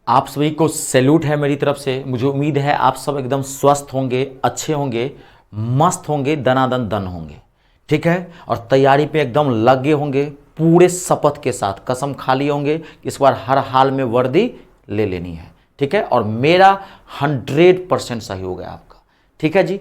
आप सभी को सैल्यूट है मेरी तरफ से। मुझे उम्मीद है आप सब एकदम स्वस्थ होंगे, अच्छे होंगे, मस्त होंगे, दनादन दन होंगे, ठीक है। और तैयारी पे एकदम लगे होंगे, पूरे शपथ के साथ कसम खा लिए होंगे कि इस बार हर हाल में वर्दी ले लेनी है, ठीक है। और मेरा 100% सहयोग है आपका, ठीक है जी।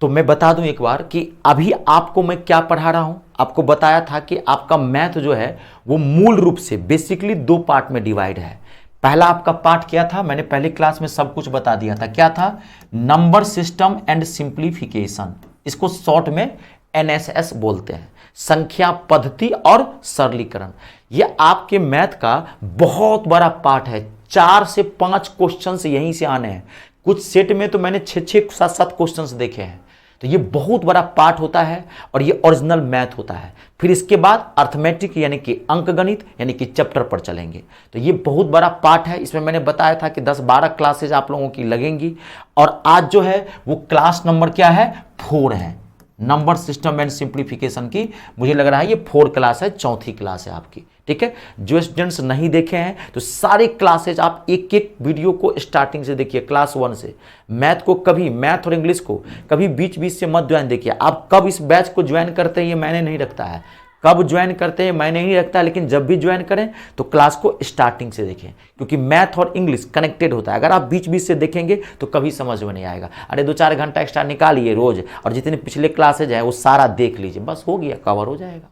तो मैं बता दूं एक बार कि अभी आपको मैं क्या पढ़ा रहा हूं। आपको बताया था कि आपका मैथ जो है वो मूल रूप से बेसिकली 2 पार्ट में डिवाइड है। पहला आपका पार्ट क्या था, मैंने पहली क्लास में सब कुछ बता दिया था। क्या था? नंबर सिस्टम एंड सिंप्लीफिकेशन, इसको शॉर्ट में एनएसएस बोलते हैं, संख्या पद्धति और सरलीकरण। यह आपके मैथ का बहुत बड़ा पार्ट है। 4 से 5 क्वेश्चंस यहीं से आने हैं। कुछ सेट में तो मैंने 6-6 7-7 क्वेश्चंस देखे हैं। तो ये बहुत बड़ा पार्ट होता है और ये ओरिजिनल मैथ होता है। फिर इसके बाद अर्थमेटिक यानी कि अंकगणित यानी कि चैप्टर पर चलेंगे। तो ये बहुत बड़ा पार्ट है। इसमें मैंने बताया था कि 10-12 क्लासेज आप लोगों की लगेंगी। और आज जो है वो क्लास नंबर क्या है? 4 है। नंबर सिस्टम एंड सिंप्लीफिकेशन की मुझे लग रहा है ये 4 क्लास है, चौथी क्लास है आपकी, ठीक है। जो स्टूडेंट्स नहीं देखे हैं तो सारे क्लासेज आप एक एक वीडियो को स्टार्टिंग से देखिए, क्लास 1 से। मैथ को कभी, मैथ और इंग्लिश को कभी बीच बीच से मत ज्वाइन देखिए। आप कब इस बैच को ज्वाइन करते हैं ये मैंने नहीं रखता है, कब ज्वाइन करते हैं मैंने नहीं रखता है, लेकिन जब भी ज्वाइन करें तो क्लास को स्टार्टिंग से देखें, क्योंकि मैथ और इंग्लिश कनेक्टेड होता है। अगर आप बीच बीच से देखेंगे तो कभी समझ में नहीं आएगा। अरे 2-4 घंटा एक्स्ट्रा निकालिए रोज और जितने पिछले क्लासेज हैं वो सारा देख लीजिए, बस हो गया, कवर हो जाएगा।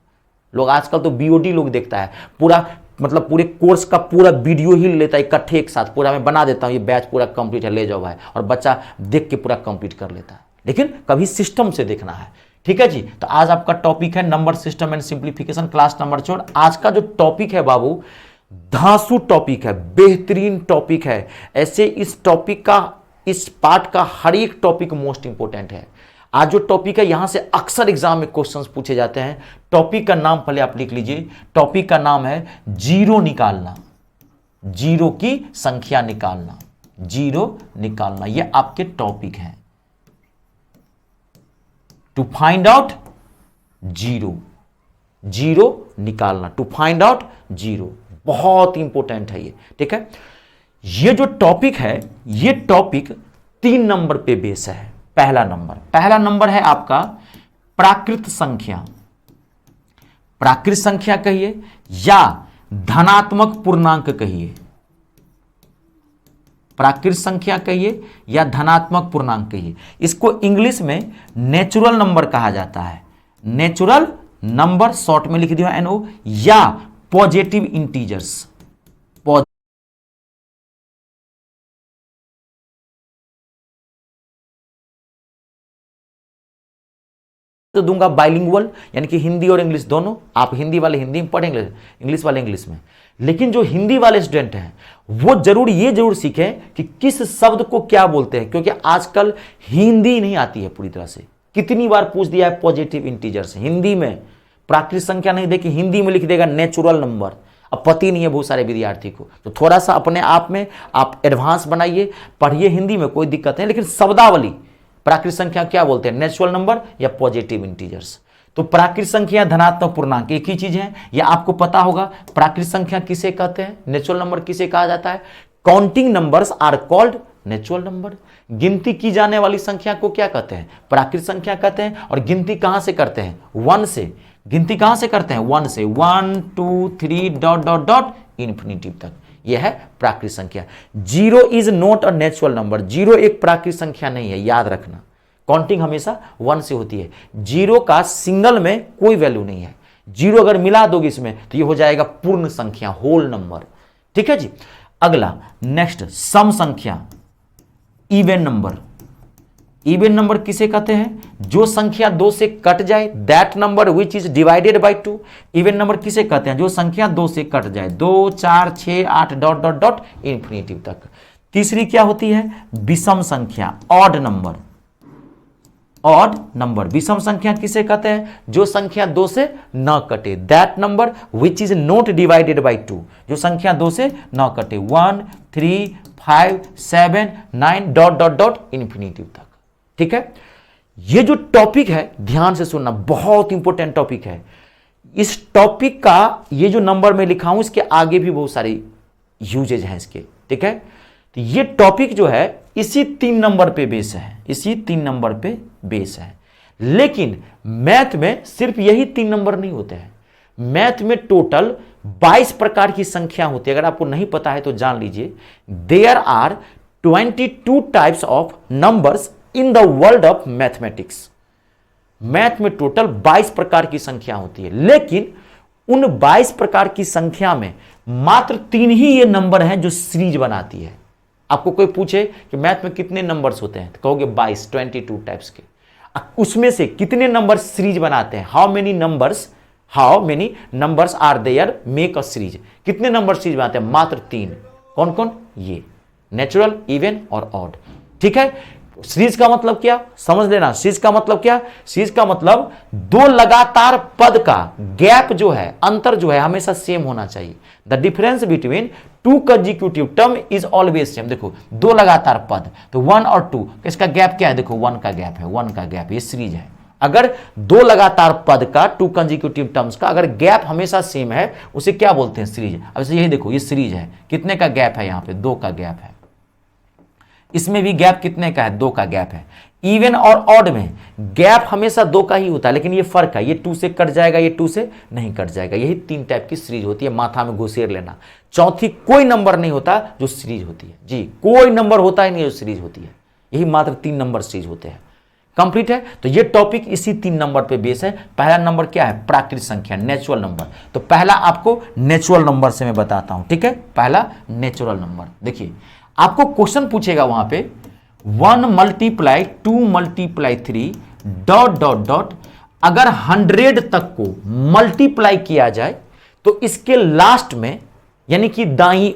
लोग आजकल तो बीओडी लोग देखता है पूरा, मतलब पूरे कोर्स का पूरा वीडियो ही लेता है इकट्ठे एक साथ। पूरा मैं बना देता हूँ, ये बैच पूरा कंप्लीट है, ले जाओ भाई, और बच्चा देख के पूरा कंप्लीट कर लेता है। लेकिन कभी सिस्टम से देखना है, ठीक है जी। तो आज आपका टॉपिक है number system and simplification, class number 4। आज का जो टॉपिक है बाबू, धांसू टॉपिक है, बेहतरीन टॉपिक है। ऐसे इस टॉपिक का, इस पार्ट का हर एक टॉपिक मोस्ट इंपोर्टेंट है। आज जो टॉपिक है यहां से अक्सर एग्जाम में क्वेश्चंस पूछे जाते हैं। टॉपिक का नाम पहले आप लिख लीजिए। टॉपिक का नाम है जीरो निकालना, जीरो की संख्या निकालना, जीरो निकालना, यह आपके टॉपिक है। To find out zero, zero निकालना, टू फाइंड आउट जीरो, बहुत इंपॉर्टेंट है ये, ठीक है। ये जो टॉपिक है, ये टॉपिक 3 नंबर पे बेस है। पहला नंबर है आपका प्राकृत संख्या, प्राकृत संख्या कहिए या धनात्मक पूर्णांक कहिए, प्राकृत संख्या कहिए या धनात्मक पूर्णांक कहिए। इसको इंग्लिश में नेचुरल नंबर कहा जाता है। नेचुरल नंबर शॉर्ट में लिख दिया NO, या पॉजिटिव इंटीजर्स। तो दूंगा बाइलिंगुअल, यानी कि हिंदी और इंग्लिश दोनों। आप हिंदी वाले हिंदी में पढ़ेंगे, इंग्लिश वाले इंग्लिश में। लेकिन जो हिंदी वाले स्टूडेंट हैं वो ये जरूर सीखें कि किस शब्द को क्या बोलते हैं, क्योंकि आजकल हिंदी नहीं आती है पूरी तरह से। कितनी बार पूछ दिया है पॉजिटिव इंटीजर्स हिंदी में, प्राकृत संख्या नहीं देखी, हिंदी में लिख देगा नेचुरल नंबर। अब पति नहीं है बहुत सारे विद्यार्थी को, तो थोड़ा सा अपने आप में आप एडवांस बनाइए, पढ़िए हिंदी में, कोई दिक्कत नहीं। लेकिन शब्दावली, प्राकृत संख्या क्या बोलते हैं, नेचुरल नंबर या पॉजिटिव इंटीजर्स। तो प्राकृत संख्या धनात्मक पूर्णांक एक ही चीज है, यह आपको पता होगा। प्राकृत संख्या किसे कहते हैं, नेचुरल नंबर किसे कहा जाता है? Counting numbers are called natural number. गिनती की जाने वाली संख्या को क्या कहते हैं? प्राकृत संख्या कहते हैं। और गिनती कहां से करते हैं? 1 से। गिनती कहां से करते हैं? 1 से। 1 2 3 डॉट डॉट डॉट इन्फिनिटिव तक, यह है प्राकृत संख्या। Zero is not a natural number, zero एक प्राकृत संख्या नहीं है, याद रखना। काउंटिंग हमेशा 1 से होती है। जीरो का सिंगल में कोई वैल्यू नहीं है। जीरो अगर मिला दोगे इसमें तो यह हो जाएगा पूर्ण संख्या, होल नंबर, ठीक है जी। अगला नेक्स्ट, सम संख्या, इवन नंबर। इवन नंबर किसे कहते हैं? जो संख्या 2 से कट जाए, that number which is divided by 2। Even number किसे कहते हैं? जो संख्या 2 से कट जाए, 2 4 6 8 डॉट डॉट डॉट इन्फिनिटिव तक। तीसरी क्या होती है? विषम संख्या, ऑड नंबर। ऑड नंबर, विषम संख्या किसे कहते हैं? जो संख्या 2 से न कटे, that number which is not divided by 2। जो संख्या 2 से न कटे, 1 3 5 7 9 डॉट डॉट डॉट इन्फिनिटिव तक, ठीक है। ये जो टॉपिक है ध्यान से सुनना, बहुत इंपॉर्टेंट टॉपिक है। इस टॉपिक का ये जो नंबर में लिखा हूं इसके आगे भी बहुत सारी यूजेज हैं इसके, ठीक है। तो ये टॉपिक जो है इसी 3 नंबर पे बेस है, इसी 3 नंबर पे बेस है। लेकिन मैथ में सिर्फ यही 3 नंबर नहीं होते हैं, मैथ में टोटल 22 प्रकार की संख्या होती है। अगर आपको नहीं पता है तो जान लीजिए, there are 22 types of numbers in the world of mathematics. Math में टोटल 22 प्रकार की संख्या होती है, लेकिन उन 22 प्रकार की संख्या में मात्र 3 ही ये नंबर हैं जो सीरीज बनाती है। आपको कोई पूछे कि मैथ में कितने नंबर्स होते हैं तो कहोगे 22, 22 टाइप्स के। उसमें से कितने नंबर सीरीज बनाते हैं, how many numbers are there make a series, कितने नंबर सीरीज बनाते हैं, मात्र 3। कौन कौन, ये नेचुरल, इवन और ऑड, ठीक है। सीरीज का मतलब क्या समझ लेना, सीरीज का मतलब क्या, सीरीज का मतलब 2 लगातार पद का गैप जो है, अंतर जो है हमेशा सेम होना चाहिए। The difference between 2 consecutive term is always same. देखो 2 लगातार पद, तो 1 और 2 इसका गैप क्या है, देखो 1 का गैप है, 1 का गैप, ये सीरीज है। अगर 2 लगातार पद का 2 कंसेक्यूटिव टर्म्स का अगर गैप हमेशा सेम है उसे क्या बोलते हैं, सीरीज। अब यही देखो ये सीरीज है, कितने का गैप है, यहां पे 2 का गैप है, इसमें भी गैप कितने का है, 2 का गैप है। इवन और ऑड में गैप हमेशा 2 का ही होता है, लेकिन ये फर्क है, ये 2 से कट जाएगा, ये 2 से नहीं कट जाएगा। यही 3 टाइप की सीरीज होती है, माथा में घुसेर लेना। चौथी कोई नंबर नहीं होता जो सीरीज होती है, जी कोई नंबर होता ही नहीं जो सीरीज होती है, यही मात्र 3 नंबर सीरीज होते हैं। कंप्लीट है। तो ये टॉपिक इसी 3 नंबर पे बेस है। पहला नंबर क्या है, प्राकृत संख्या, नेचुरल नंबर। तो पहला आपको नेचुरल नंबर से मैं बताता हूं, ठीक है। पहला नेचुरल नंबर, देखिए आपको क्वेश्चन पूछेगा वहां पे 1 × 2 × 3 ... अगर 100 तक को मल्टीप्लाई किया जाए तो इसके लास्ट में यानी कि दाईं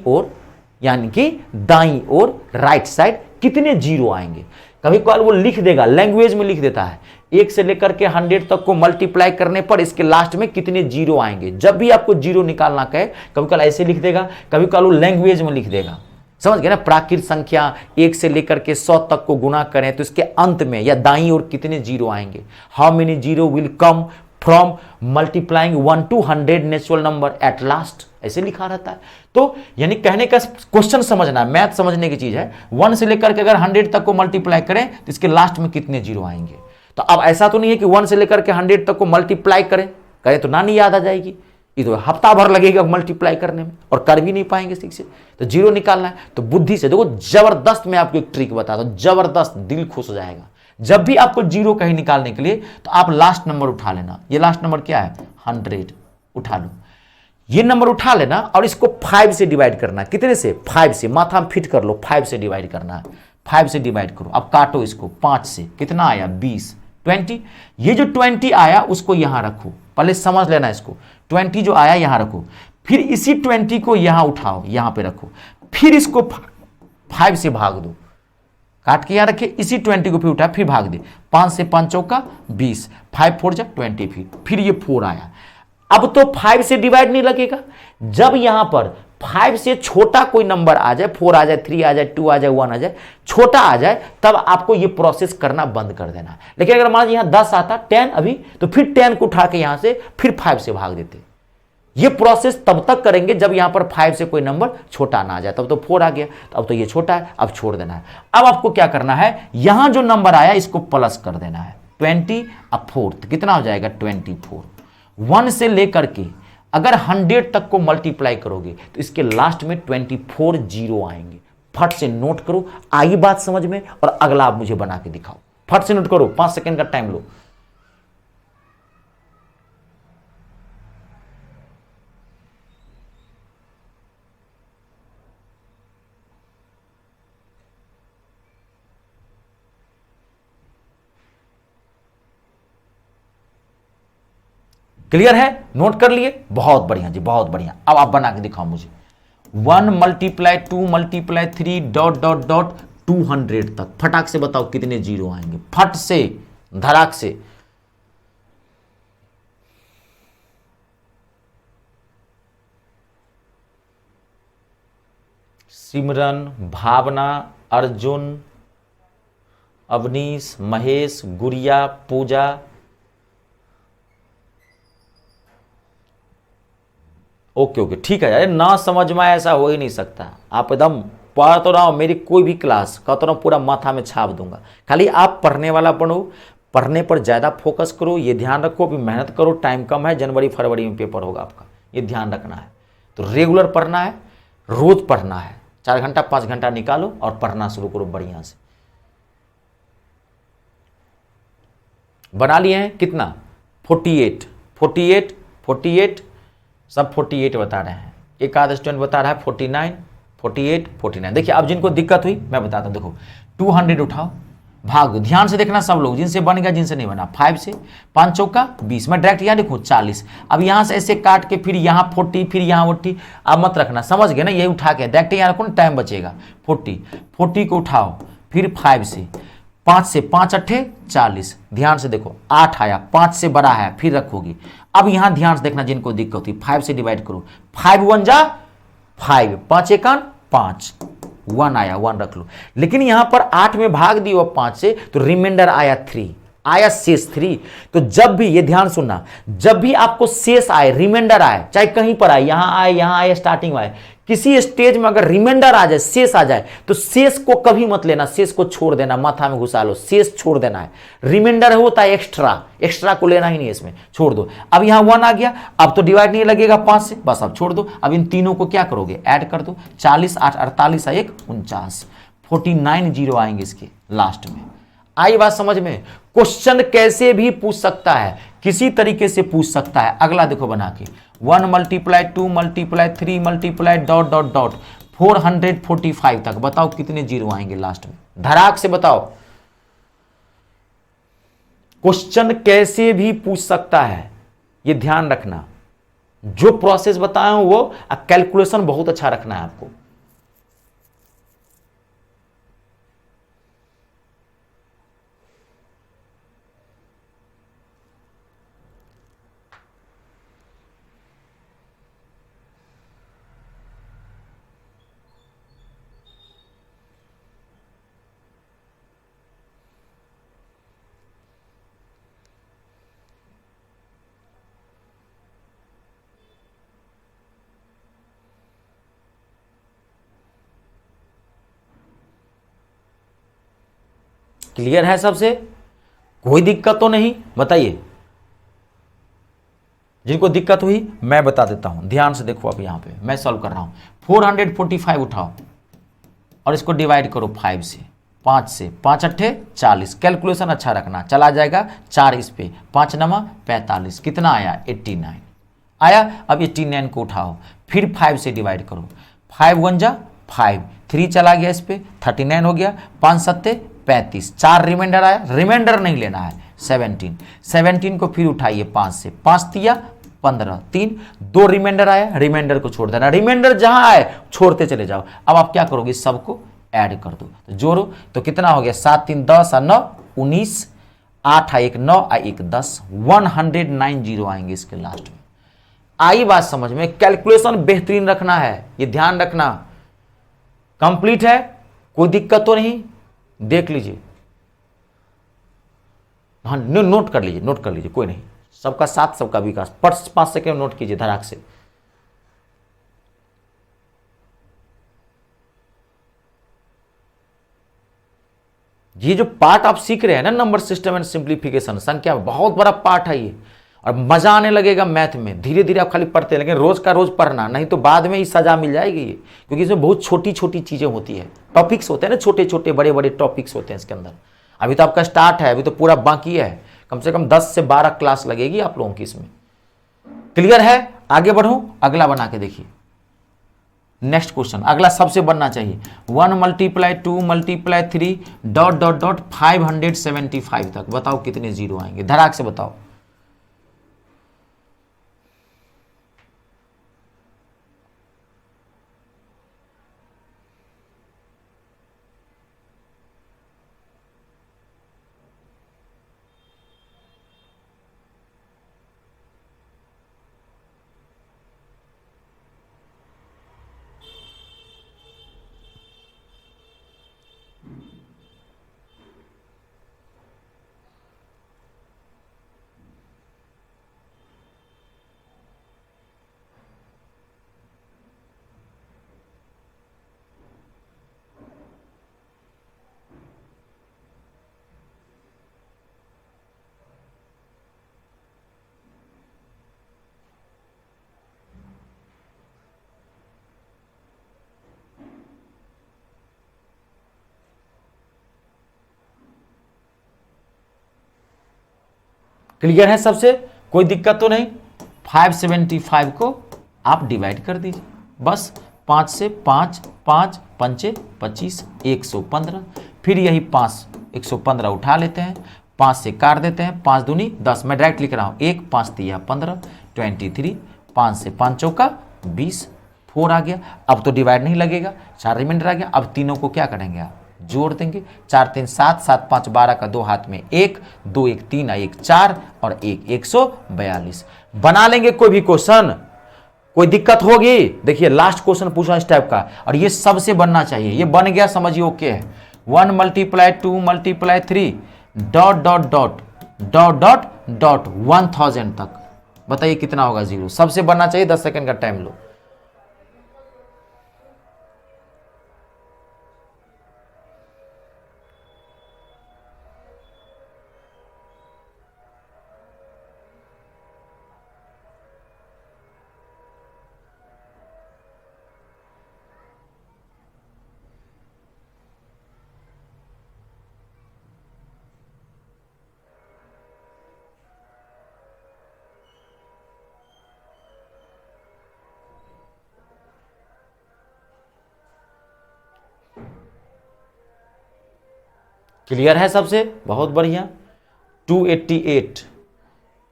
ओर राइट साइड कितने जीरो आएंगे। कभी कभार वो लिख देगा, लैंग्वेज में लिख देता है 1 से लेकर के 100 तक को मल्टीप्लाई करने पर इसके लास्ट में कितने जीरो आएंगे। जब भी आपको जीरो निकालना कहे कभी कभार ऐसे लिख देगा, कभी कभार वो लैंग्वेज में लिख देगा, समझ गए ना। प्राकृत संख्या 1 से लेकर के 100 तक को गुना करें तो इसके अंत में या दाईं ओर कितने जीरो आएंगे। How many zero will come from multiplying 1 to 100 natural number at last, ऐसे लिखा रहता है। तो यानी कहने का क्वेश्चन समझना, मैथ समझने की चीज है। 1 से लेकर के अगर 100 तक को मल्टीप्लाई करें तो इसके लास्ट में कितने जीरो आएंगे। तो अब ऐसा तो नहीं है कि 1 से लेकर के 100 तक को मल्टीप्लाई करें तो नानी याद आ जाएगी, ये तो हफ्ता भर लगेगा मल्टीप्लाई करने में और कर भी नहीं पाएंगे ठीक से। तो जीरो निकालना है तो बुद्धि से देखो, जबरदस्त मैं आपको एक ट्रिक बताता हूं, जबरदस्त, दिल खुश हो जाएगा। जब भी आपको जीरो कहीं निकालने के लिए तो आप लास्ट नंबर उठा लेना। ये लास्ट नंबर क्या है, 100 उठा लो। ये नंबर उठा लेना और इसको 5 से डिवाइड करना। कितने से, 5 से, माथा में फिट कर लो, 5 से डिवाइड करना है। 5 से डिवाइड करो, अब काटो इसको 5 से, कितना आया 20, 20। ये जो 20 आया उसको यहां रखो, पहले समझ लेना इसको। 20 जो आया यहां रखो, फिर इसी 20 को यहां उठाओ, यहां पे रखो, फिर इसको 5 से भाग दो, काट के यहां रखे, इसी 20 को फिर उठा, फिर भाग दे। 5 से 5 चौका 20, 5 4 जा 20, फिर ये 4 आया। अब तो 5 से डिवाइड नहीं लगेगा। जब यहां पर 5 से छोटा कोई नंबर आ जाए, 4 आ जाए, 3 आ जाए, 2 आ जाए, 1 आ जाए, छोटा आ जाए, तब आपको ये प्रोसेस करना बंद कर देना। लेकिन अगर मान लीजिए यहां 10 आता, 10 अभी, तो फिर 10 को उठा के यहां से फिर 5 से भाग देते। ये प्रोसेस तब तक करेंगे जब यहां पर 5 से कोई नंबर छोटा ना आ जाए। तब तो 4 आ गया, अब तो ये छोटा है, अब छोड़ देना है। अब आपको क्या करना है, यहां जो नंबर आया इसको प्लस कर देना है, 20 अब 4, तो कितना हो जाएगा 24। 1 से लेकर के अगर 100 तक को मल्टीप्लाई करोगे तो इसके लास्ट में 24 जीरो आएंगे। फट से नोट करो, आई बात समझ में, और अगला आप मुझे बना के दिखाओ। फट से नोट करो, 5 सेकंड का टाइम लो। क्लियर है, नोट कर लिए, बहुत बढ़िया जी, बहुत बढ़िया। अब आप बना के दिखाओ मुझे। 1 × 2 × 3 ... 200 तक, फटाक से बताओ कितने जीरो आएंगे, फट से, धड़ाक से। सिमरन, भावना, अर्जुन, अवनीश, महेश, गुड़िया, पूजा, ओके ओके ठीक है यार, ना समझ में ऐसा हो ही नहीं सकता। आप एकदम पढ़ तो रहा हो, मेरी कोई भी क्लास कहता रहा हूँ पूरा माथा में छाप दूंगा। खाली आप पढ़ने वाला पढ़ो, पढ़ने पर ज़्यादा फोकस करो, ये ध्यान रखो, अभी मेहनत करो, टाइम कम है, जनवरी फरवरी में पेपर होगा आपका, ये ध्यान रखना है। तो रेगुलर पढ़ना है, रोज पढ़ना है, 4 घंटा 5 घंटा निकालो और पढ़ना शुरू करो बढ़िया से। बना लिए हैं कितना? 48 48 48, सब 48 बता रहे हैं। एक आध स्टूडेंट बता रहा है 49 48 49। देखिए अब जिनको दिक्कत हुई मैं बताता हूं, देखो 200 उठाओ, भाग दो, ध्यान से देखना सब लोग, जिनसे बन गया जिनसे नहीं बना। 5 से 5 चौका 20, मैं डायरेक्ट यहाँ देखो 40। अब यहाँ से ऐसे काट के फिर यहाँ 40 फिर यहाँ 40, अब मत रखना, समझ गए ना, यही उठा के डायरेक्ट यहाँ रखो ना, टाइम बचेगा। 40 को उठाओ, फिर 5 से 5 से 5 अट्ठे 40, ध्यान से देखो 8 आया, 5 से बड़ा है फिर रखोगी। अब यहां ध्यान से देखना जिनको दिक्कत होती, 5 से डिवाइड करो, 5 1 जा 5, 5 एकान 5, 1 आया, 1 रख लो। लेकिन यहां पर 8 में भाग दियो 5 से, तो रिमाइंडर आया 3, आया शेष 3। तो जब भी, ये ध्यान सुनना, जब भी आपको शेष आए, रिमाइंडर आए, चाहे कहीं पर आए, यहां आए स्टार्टिंग में आए, किसी स्टेज में अगर रिमाइंडर आ जाए, शेष आ जाए, तो शेष को कभी मत लेना, शेष को छोड़ देना, माथा में घुसा लो, शेष छोड़ देना है। रिमाइंडर होता है एक्स्ट्रा, एक्स्ट्रा को लेना ही नहीं, इसमें छोड़ दो। अब यहां 1 आ गया, अब तो डिवाइड नहीं लगेगा 5 से, बस अब छोड़ दो। अब इन तीनों को क्या करोगे, ऐड कर दो, 40 8 48 1 49, 49 जीरो आएंगे इसके लास्ट में। आई बात समझ में? क्वेश्चन कैसे भी पूछ सकता है, किसी तरीके से पूछ सकता है। अगला देखो बना के, 1 multiply 2 multiply 3 multiply dot dot dot 445 तक, बताओ कितने जीरो आएंगे लास्ट में, धड़ाक से बताओ। क्वेश्चन कैसे भी पूछ सकता है, ये ध्यान रखना। जो प्रोसेस बताया हूं वो कैलकुलेशन बहुत अच्छा रखना है आपको। क्लियर है सबसे? कोई दिक्कत तो नहीं? बताइए, जिनको दिक्कत हुई मैं बता देता हूं, ध्यान से देखो। अब यहां पे मैं सॉल्व कर रहा हूं, 445 उठाओ और इसको डिवाइड करो 5 से, 5 से 5 अट्ठे 40, कैलकुलेशन अच्छा रखना, चला जाएगा 4 इस पे, 5 नमा 45, कितना आया 89 आया। अब 89 को उठाओ, फिर 5 से डिवाइड करो, 5 1 जा 5, 3 चला गया इस पे, 39 हो गया, 5 सत्ते 35, 4 रिमाइंडर आया, रिमाइंडर नहीं लेना है, 17 को फिर उठाइए 5 से, 5 तिया 15, 3 2 रिमाइंडर आया, रिमाइंडर को छोड़ देना, रिमाइंडर जहां आए छोड़ते चले जाओ। अब आप क्या करोगे, सबको ऐड कर दो, तो जोड़ो, तो कितना हो गया, 7 3 10 और 9 19, 8 1 9 और 1 10, 109 जीरो आएंगे इसके लास्ट में। आई बात समझ में? कैलकुलेशन बेहतरीन रखना है, ये ध्यान रखना। कंप्लीट है, कोई दिक्कत तो नहीं? देख लीजिए, हाँ नोट कर लीजिए, नोट कर लीजिए, कोई नहीं, सबका साथ सबका विकास। 5 सेकेंड नोट कीजिए धड़ाक से। ये जो पार्ट आप सीख रहे हैं ना, नंबर सिस्टम एंड सिंप्लीफिकेशन, संख्या बहुत बड़ा पार्ट है ये, और मजा आने लगेगा मैथ में। धीरे धीरे आप खाली पढ़ते हैं, लेकिन रोज का रोज पढ़ना, नहीं तो बाद में ही सजा मिल जाएगी ये, क्योंकि इसमें बहुत छोटी छोटी चीजें होती है, टॉपिक्स होते हैं ना, छोटे छोटे बड़े बड़े टॉपिक्स होते हैं इसके अंदर। अभी तो आपका स्टार्ट है, अभी तो पूरा बाकी है, कम से कम 10 से 12 क्लास लगेगी आप लोगों की इसमें। क्लियर है? आगे बढ़ो, अगला बना के देखिए। नेक्स्ट क्वेश्चन, अगला सबसे बनना चाहिए, 1 multiply 2 multiply 3 dot dot dot 575 तक, बताओ कितने जीरो आएंगे, धड़ाक से बताओ। क्लियर है सबसे, कोई दिक्कत तो नहीं। 575 को आप डिवाइड कर दीजिए बस, 5 से 5, 5 पंचे 25, 115, फिर यही 5 115 उठा लेते हैं, 5 से काट देते हैं, 5 दूनी 10, मैं डायरेक्ट लिख रहा हूँ, 1 5 तिया 15, 23, 5 से 5 चौका 20, 4 आ गया। अब तो डिवाइड नहीं लगेगा, 4 रिमाइंडर आ गया। अब तीनों को क्या करेंगे आप, जोड़ देंगे, 4 3 7, 7 5 12 का 2 हाथ में 1, 2 1 3 1 4 और 1 142। बना लेंगे कोई भी क्वेश्चन, कोई दिक्कत होगी? देखिए लास्ट क्वेश्चन पूछा इस टाइप का, और ये सबसे बनना चाहिए। ये बन गया समझिए ओके है। 1 × 2 × 3 dot dot dot dot dot dot 1000 तक, बताइए कितना होगा जीरो। सबसे बनना चाहिए, 10 सेकंड का टाइम लो। क्लियर है सबसे, बहुत बढ़िया। 288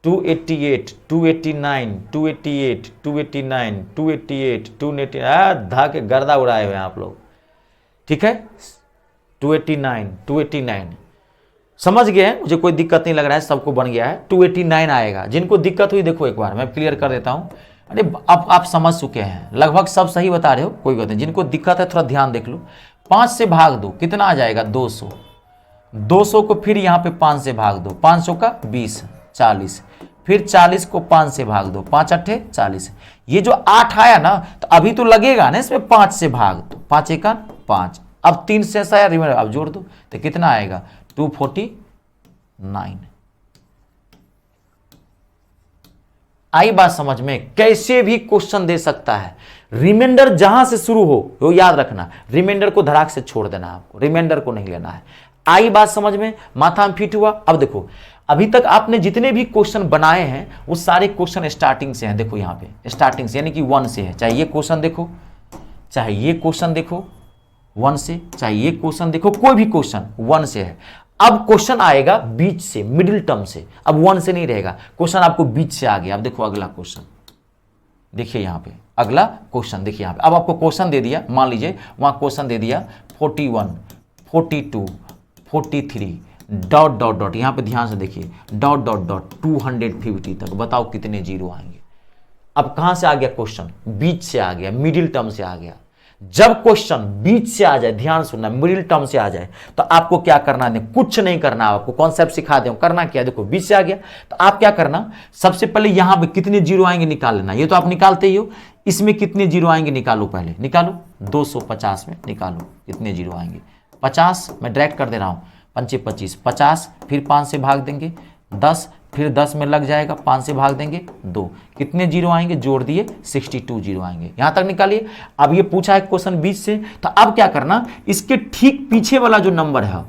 288 289 288 289 288 289, धा के गर्दा उड़ाए हुए हैं आप लोग, ठीक है। 289 289 समझ गए हैं, मुझे कोई दिक्कत नहीं लग रहा है, सबको बन गया है। 289 आएगा। जिनको दिक्कत हुई देखो एक बार मैं क्लियर कर देता हूं। अरे अब आप समझ चुके हैं, लगभग सब सही बता रहे हो, कोई बात नहीं। जिनको दिक्कत है थोड़ा ध्यान देख लो। 5 से भाग दो, कितना आ जाएगा, 200। 200 को फिर यहाँ पे 5 से भाग दो, 500 का 20, 40, फिर 40 को 5 से भाग दो, 5 अट्ठे 40। ये जो 8 आया ना, तो अभी तो लगेगा ना इसमें 5 से भाग दो, 5 एका 5। अब 3 से ऐसा आया, रिमाइंडर अब जोड़ दो, तो कितना आएगा, 249। आई बात समझ में? कैसे भी क्वेश्चन दे सकता है, रिमाइंडर जहां से शुरू हो वो याद रखना, रिमाइंडर को धड़ाक से छोड़ देना, आपको रिमाइंडर को नहीं लेना है। आई बात समझ में, माथा में फिट हुआ? अब देखो, अभी तक आपने जितने भी क्वेश्चन बनाए हैं वो सारे क्वेश्चन स्टार्टिंग से हैं। देखो यहाँ पे स्टार्टिंग से, यानी कि 1 से है। चाहे ये क्वेश्चन देखो, चाहे ये क्वेश्चन देखो 1 से, चाहे ये क्वेश्चन देखो, कोई भी क्वेश्चन 1 से है। अब क्वेश्चन आएगा बीच से, मिडिल टर्म से, अब 1 से नहीं रहेगा क्वेश्चन, आपको बीच से आ गया। अब देखो अगला क्वेश्चन, देखिए यहाँ पे अगला क्वेश्चन, देखिए यहाँ पे अब आपको क्वेश्चन दे दिया, मान लीजिए वहां क्वेश्चन दे दिया 41 42 43 डॉट डॉट डॉट, यहां पे ध्यान से देखिए, डॉट डॉट डॉट 250 तक, बताओ कितने जीरो आएंगे। अब कहां से आ गया क्वेश्चन, बीच से आ गया, मिडिल टर्म से आ गया। जब क्वेश्चन बीच से आ जाए, ध्यान सुनना, मिडिल टर्म से आ जाए, तो आपको क्या करना है, कुछ नहीं करना, आपको कॉन्सेप्ट सिखा दे, करना क्या, देखो बीच से आ गया तो आप क्या करना, सबसे पहले यहां पे कितने जीरो आएंगे निकाल लेना। ये तो आप निकालते ही हो, इसमें कितने जीरो आएंगे निकालो, पहले निकालो, 250 में निकालो कितने जीरो आएंगे, 50, मैं डायरेक्ट कर दे रहा हूं, 5 25 50, फिर 5 से भाग देंगे 10, फिर 10 में लग जाएगा, 5 से भाग देंगे 2, कितने जीरो आएंगे, जोड़ दिए 62 जीरो आएंगे। यहां तक निकालिए। अब ये पूछा है क्वेश्चन बीच से, तो अब क्या करना, इसके ठीक पीछे वाला जो नंबर है,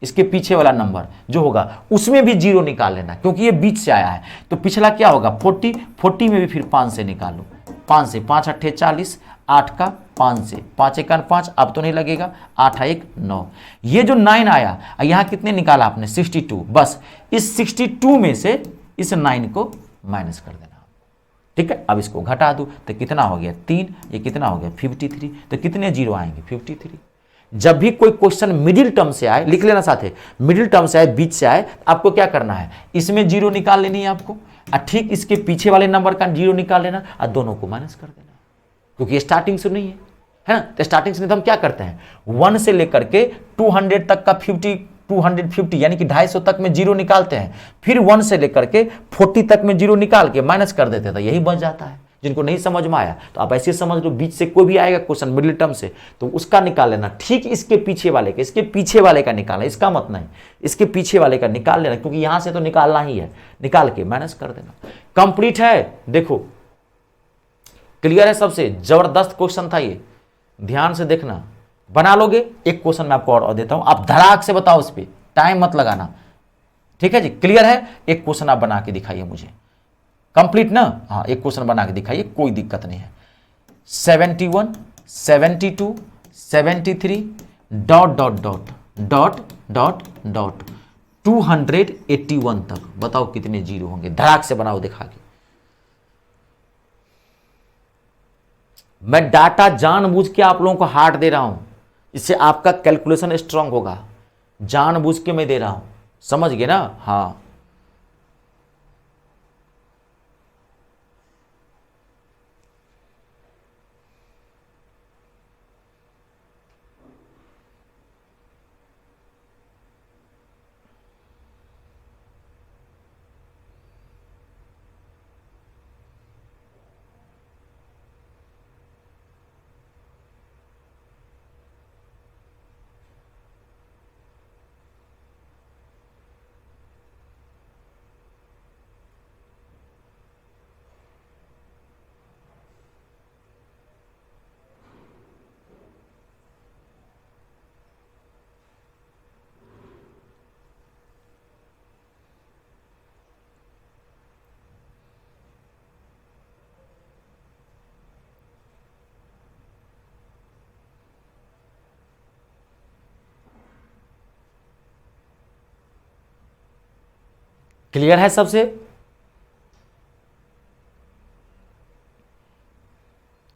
इसके पीछे वाला नंबर जो होगा उसमें भी जीरो निकाल लेना, क्योंकि ये बीच से आया है। तो पिछला क्या होगा, 40 में भी फिर 5 से निकालो, 5 से 5 अट्ठे 40, 8 का 5 से 5 एका 5, अब तो नहीं लगेगा, 8 1 9। ये जो 9 आया, यहां कितने निकाला आपने, 62, बस इस 62 में से इस 9 को माइनस कर देना, ठीक है। अब इसको घटा दो तो कितना हो गया 3, ये कितना हो गया 53, तो कितने जीरो आएंगे 53। जब भी कोई क्वेश्चन मिडिल टर्म से आए, लिख लेना साथ, मिडिल टर्म से आए, बीच से आए, आपको क्या करना है, इसमें जीरो निकाल लेनी है आपको, और ठीक इसके पीछे वाले नंबर का जीरो निकाल लेना, और दोनों को माइनस कर देना, क्योंकि स्टार्टिंग से नहीं है ना। तो स्टार्टिंग से नहीं तो हम क्या करते हैं, 1 से लेकर के 200 तक का 250 यानी कि 250 तक में जीरो निकालते हैं, फिर 1 से लेकर के 40 तक में जीरो निकाल के माइनस कर देते हैं, तो यही बच जाता है। जिनको नहीं समझ में आया तो आप ऐसे समझ लो, बीच से कोई भी आएगा क्वेश्चन मिडिल टर्म से, तो उसका निकाल लेना, ठीक इसके पीछे वाले का, इसके पीछे वाले का निकालना, इसका मत नहीं, इसके पीछे वाले का निकाल लेना, क्योंकि यहां से तो निकालना ही है, निकाल के माइनस कर देना। कंप्लीट है, देखो क्लियर है, सबसे जबरदस्त क्वेश्चन था ये, ध्यान से देखना, बना लोगे। एक क्वेश्चन मैं आपको और देता हूं, आप धड़ाक से बताओ, उस पर टाइम मत लगाना, ठीक है जी, क्लियर है। एक क्वेश्चन आप बना के दिखाइए मुझे, कंप्लीट ना, हाँ एक क्वेश्चन बना के दिखाइए, कोई दिक्कत नहीं है। 71, 72, 73 dot dot dot dot dot dot 281 तक बताओ कितने जीरो होंगे, धड़ाक से बनाओ दिखा के। मैं डाटा जानबूझ के आप लोगों को हार्ड दे रहा हूं, इससे आपका कैलकुलेशन स्ट्रांग होगा, जानबूझ के मैं दे रहा हूं, समझ गए ना। हाँ क्लियर है सबसे,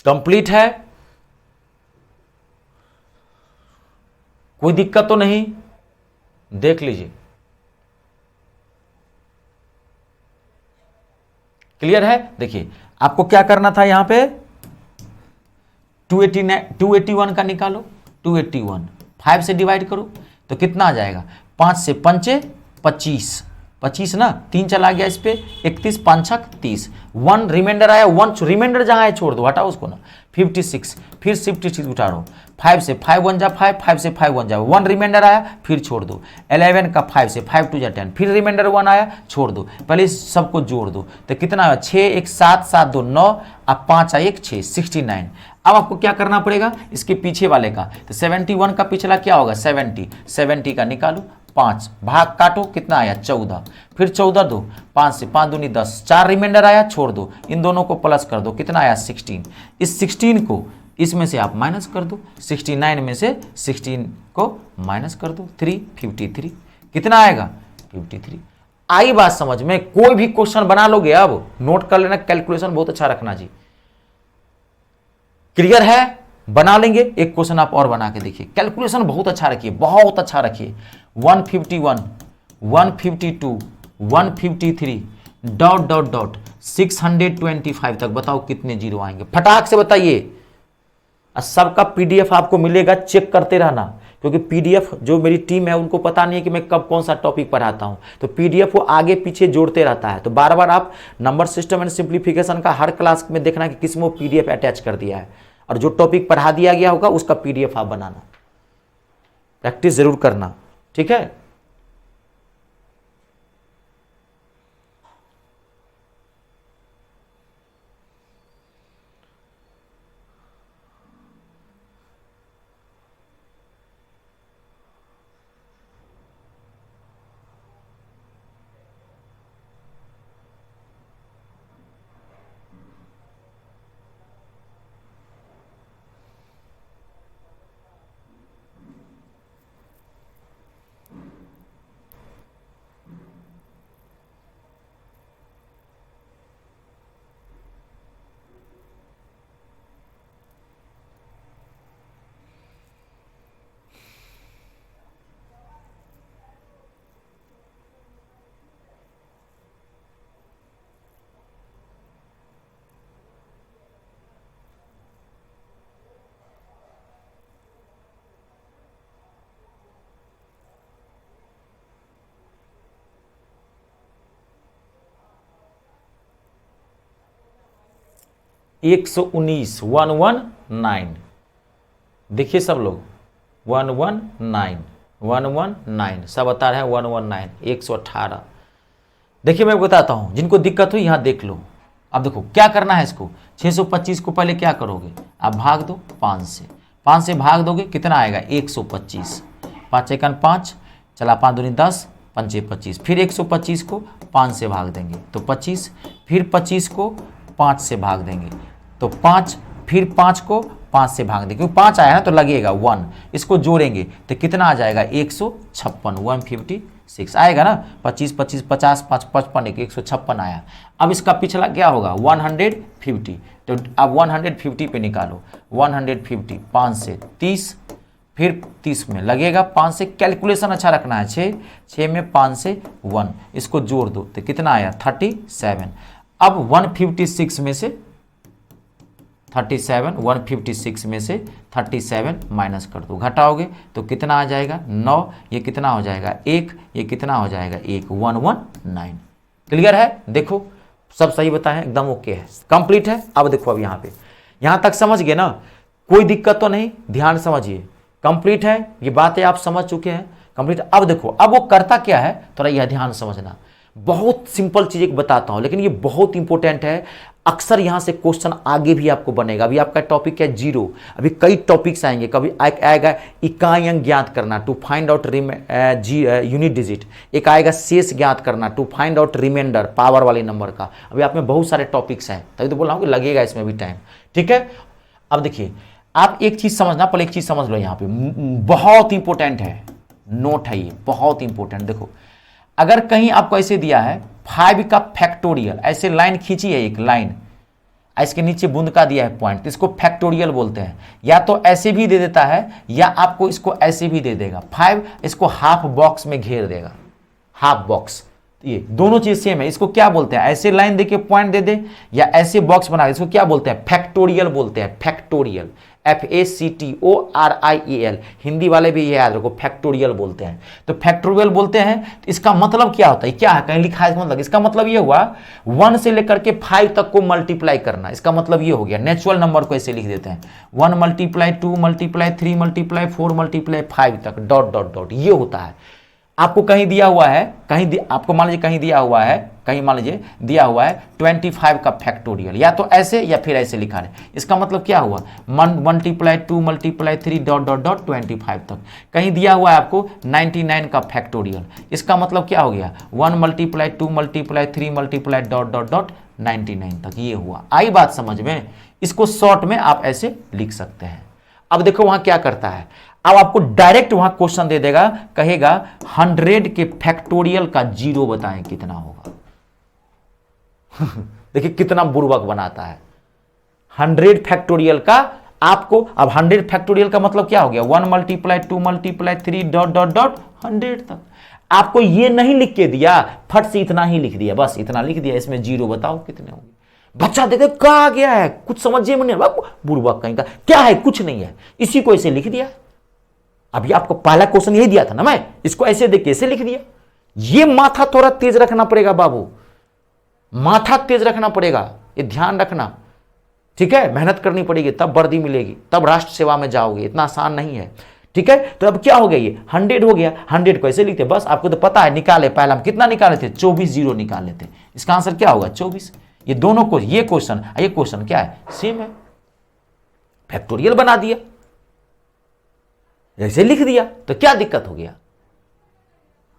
कंप्लीट है, कोई दिक्कत तो नहीं, देख लीजिए। क्लियर है, देखिए आपको क्या करना था यहां पे 281 का निकालो, 281 5 से डिवाइड करो तो कितना आ जाएगा, 5 से 5 25, 25 ना, 3 चला गया इस पे 31, 5 छक 30, 1 रिमाइंडर आया, 1 रिमाइंडर जहां है छोड़ दो, हटाओ उसको ना, 56, फिर 56 उठा लो, 5 से 5 1 जा 5, 5 से 5 1 जा 1 रिमाइंडर आया, फिर छोड़ दो, 11 का 5 से 5 2 जा 10, फिर रिमाइंडर 1 आया, छोड़ दो, पहले इस सबको जोड़ दो तो कितना आया, 6 1 7 7 2 9, अब 5 आया 1 6 69। अब आपको क्या करना पड़ेगा, इसके पीछे वाले का, तो 71 का पिछला क्या होगा 70, 70 का निकालो, 5 भाग काटो कितना आया 14, फिर 14 दो 5 से 5 दूनी 10, 4 रिमाइंडर आया, छोड़ दो, इन दोनों को प्लस कर दो कितना आया 16, इस 16 को इसमें से आप माइनस कर दो, 69 में से 16 को माइनस कर दो, 353 कितना आएगा 53। आई बात समझ में, कोई भी क्वेश्चन बना लोगे अब नोट कर लेना, कैलकुलेशन बहुत अच्छा रखना जी, क्लियर है। बना लेंगे, एक क्वेश्चन आप और बना के देखिए, कैलकुलेशन बहुत अच्छा रखिए, बहुत अच्छा रखिए। 151 152 153 डॉट डॉट डॉट 625 तक बताओ कितने जीरो आएंगे, फटाक से बताइए। सबका पीडीएफ आपको मिलेगा, चेक करते रहना, क्योंकि पीडीएफ जो मेरी टीम है उनको पता नहीं है कि मैं कब कौन सा टॉपिक पढ़ाता हूं, तो पीडीएफ वो आगे पीछे जोड़ते रहता है, तो बार बार आप नंबर सिस्टम एंड सिंप्लीफिकेशन का हर क्लास में देखना कि किसमें पीडीएफ अटैच कर दिया है, और जो टॉपिक पढ़ा दिया गया होगा उसका पीडीएफ आप बनाना, प्रैक्टिस जरूर करना, ठीक है। एक 119 देखिए सब लोग 119 सब बता रहे हैं 119 118। देखिए मैं बताता हूं, जिनको दिक्कत हुई यहां देख लो। अब देखो क्या करना है, इसको 625 को पहले क्या करोगे, आप भाग दो 5 से भाग दोगे कितना आएगा 125, 5 एकन 5 चला 5 दूनी 10 पंचे 25, फिर 125 को 5 से भाग देंगे तो 25, फिर 25 को 5 से भाग देंगे तो 5, फिर 5 को 5 से भाग देंगे, क्योंकि 5 आया ना तो लगेगा 1, इसको जोड़ेंगे तो कितना आ जाएगा 156, 156 आएगा ना, 25 25 50 5 55 156 आया। अब इसका पिछला क्या होगा 150, तो अब 150 पे निकालो, 150 5 से 30, फिर 30 में लगेगा 5 से, कैलकुलेशन अच्छा रखना है, 6 में 5 से 1, इसको जोड़ दो तो कितना आया 37। अब 156 में से 37, 156 में से 37 माइनस कर दो, घटाओगे तो कितना आ जाएगा 9, ये कितना हो जाएगा 1, ये कितना हो जाएगा 1, 119। क्लियर है? देखो सब सही बताएं, एकदम ओके है, कंप्लीट है। अब देखो अब यहाँ तक समझ गए ना, कोई दिक्कत तो नहीं, ध्यान समझिए, कंप्लीट है, ये बातें आप समझ चुके हैं, कंप्लीट। अब देखो अब वो करता क्या है, थोड़ा यह ध्यान समझना, बहुत सिंपल चीज एक बताता हूं लेकिन ये बहुत इंपॉर्टेंट है, अक्सर यहां से क्वेश्चन आगे भी आपको बनेगा। अभी आपका टॉपिक है जीरो, अभी कई टॉपिक्स आएंगे, कभी आएगा इकाई अंक ज्ञात करना to find out unit digit, एक आएगा शेष ज्ञात करना to find out remainder power वाले नंबर का। अभी आप में बहुत सारे टॉपिक्स हैं, तभी तो बोल रहा हूं कि लगेगा इसमें भी टाइम, ठीक है। अब देखिए आप एक चीज समझना, पहले एक चीज समझ लो, यहाँ पे बहुत इंपॉर्टेंट है, नोट है ये बहुत इंपॉर्टेंट। देखो अगर कहीं आपको ऐसे दिया है 5 का फैक्टोरियल, ऐसे लाइन खींची है एक लाइन, इसके नीचे बूंद का दिया है पॉइंट, तो इसको फैक्टोरियल बोलते हैं। या तो ऐसे भी दे देता है या आपको इसको ऐसे भी दे देगा, 5 इसको हाफ बॉक्स में घेर देगा, हाफ बॉक्स, ये दोनों चीज सेम है। इसको क्या बोलते हैं, ऐसे लाइन देके पॉइंट दे दे या ऐसे बॉक्स बना दे, इसको क्या बोलते हैं फैक्टोरियल बोलते हैं, फैक्टोरियल, FACTORIEL, हिंदी वाले भी ये याद रखो फैक्टोरियल बोलते हैं। तो फैक्टोरियल बोलते हैं, तो इसका मतलब क्या होता है, क्या है कहीं लिखा है, मतलब इसका मतलब ये हुआ 1 से लेकर के 5 तक को मल्टीप्लाई करना, इसका मतलब ये हो गया। नेचुरल नंबर को ऐसे लिख देते हैं 1 × 2 × 3 × 4 × 5 तक डॉट डॉट डॉट, ये होता है। आपको कहीं दिया हुआ है, आपको मान लीजिए कहीं दिया हुआ है, कहीं मान लीजिए दिया हुआ है 25 का फैक्टोरियल, या तो ऐसे या फिर ऐसे लिखा है, इसका मतलब क्या हुआ 1 × 2 × 3 डॉट डॉट डॉट 25 तक। कहीं दिया हुआ है आपको 99 का फैक्टोरियल, इसका मतलब क्या हो गया 1 × 2 × 3 डॉट डॉट डॉट 99 तक, ये हुआ। आई बात समझ में? इसको शॉर्ट में आप ऐसे लिख सकते हैं। अब देखो वहां क्या करता है, अब आपको डायरेक्ट वहां क्वेश्चन दे देगा, कहेगा 100 के फैक्टोरियल का 0 बताएं कितना होगा। देखिए कितना बुर्बक बनाता है। 100 फैक्टोरियल का आपको, अब 100 फैक्टोरियल का मतलब क्या हो गया 1 × 2 × 3 डॉट डॉट डॉट 100 तक। आपको ये नहीं लिख के दिया, फट से इतना ही लिख दिया, बस इतना लिख दिया, इसमें 0 बताओ कितने होंगे। बच्चा देखे कहा गया है, कुछ समझिए मैंने, बुर्बक कहीं का क्या है, कुछ नहीं है, इसी को ऐसे लिख दिया। अभी आपको पहला क्वेश्चन यही दिया था ना, मैं इसको ऐसे देख के ऐसे लिख दिया। ये माथा थोड़ा तेज रखना पड़ेगा बाबू, माथा तेज रखना पड़ेगा, ये ध्यान रखना, ठीक है। मेहनत करनी पड़ेगी, तब वर्दी मिलेगी, तब राष्ट्र सेवा में जाओगे, इतना आसान नहीं है, ठीक है। तो अब क्या हो गया, ये 100 हो गया, 100 को ऐसे लिखते, बस आपको तो पता है निकाले, पहले हम कितना निकाले थे 24 0 निकाल लेते, इसका आंसर क्या होगा 24। ये दोनों को, ये क्वेश्चन क्या है, सेम है, फैक्टोरियल बना दिया, ऐसे लिख दिया, तो क्या दिक्कत हो गया।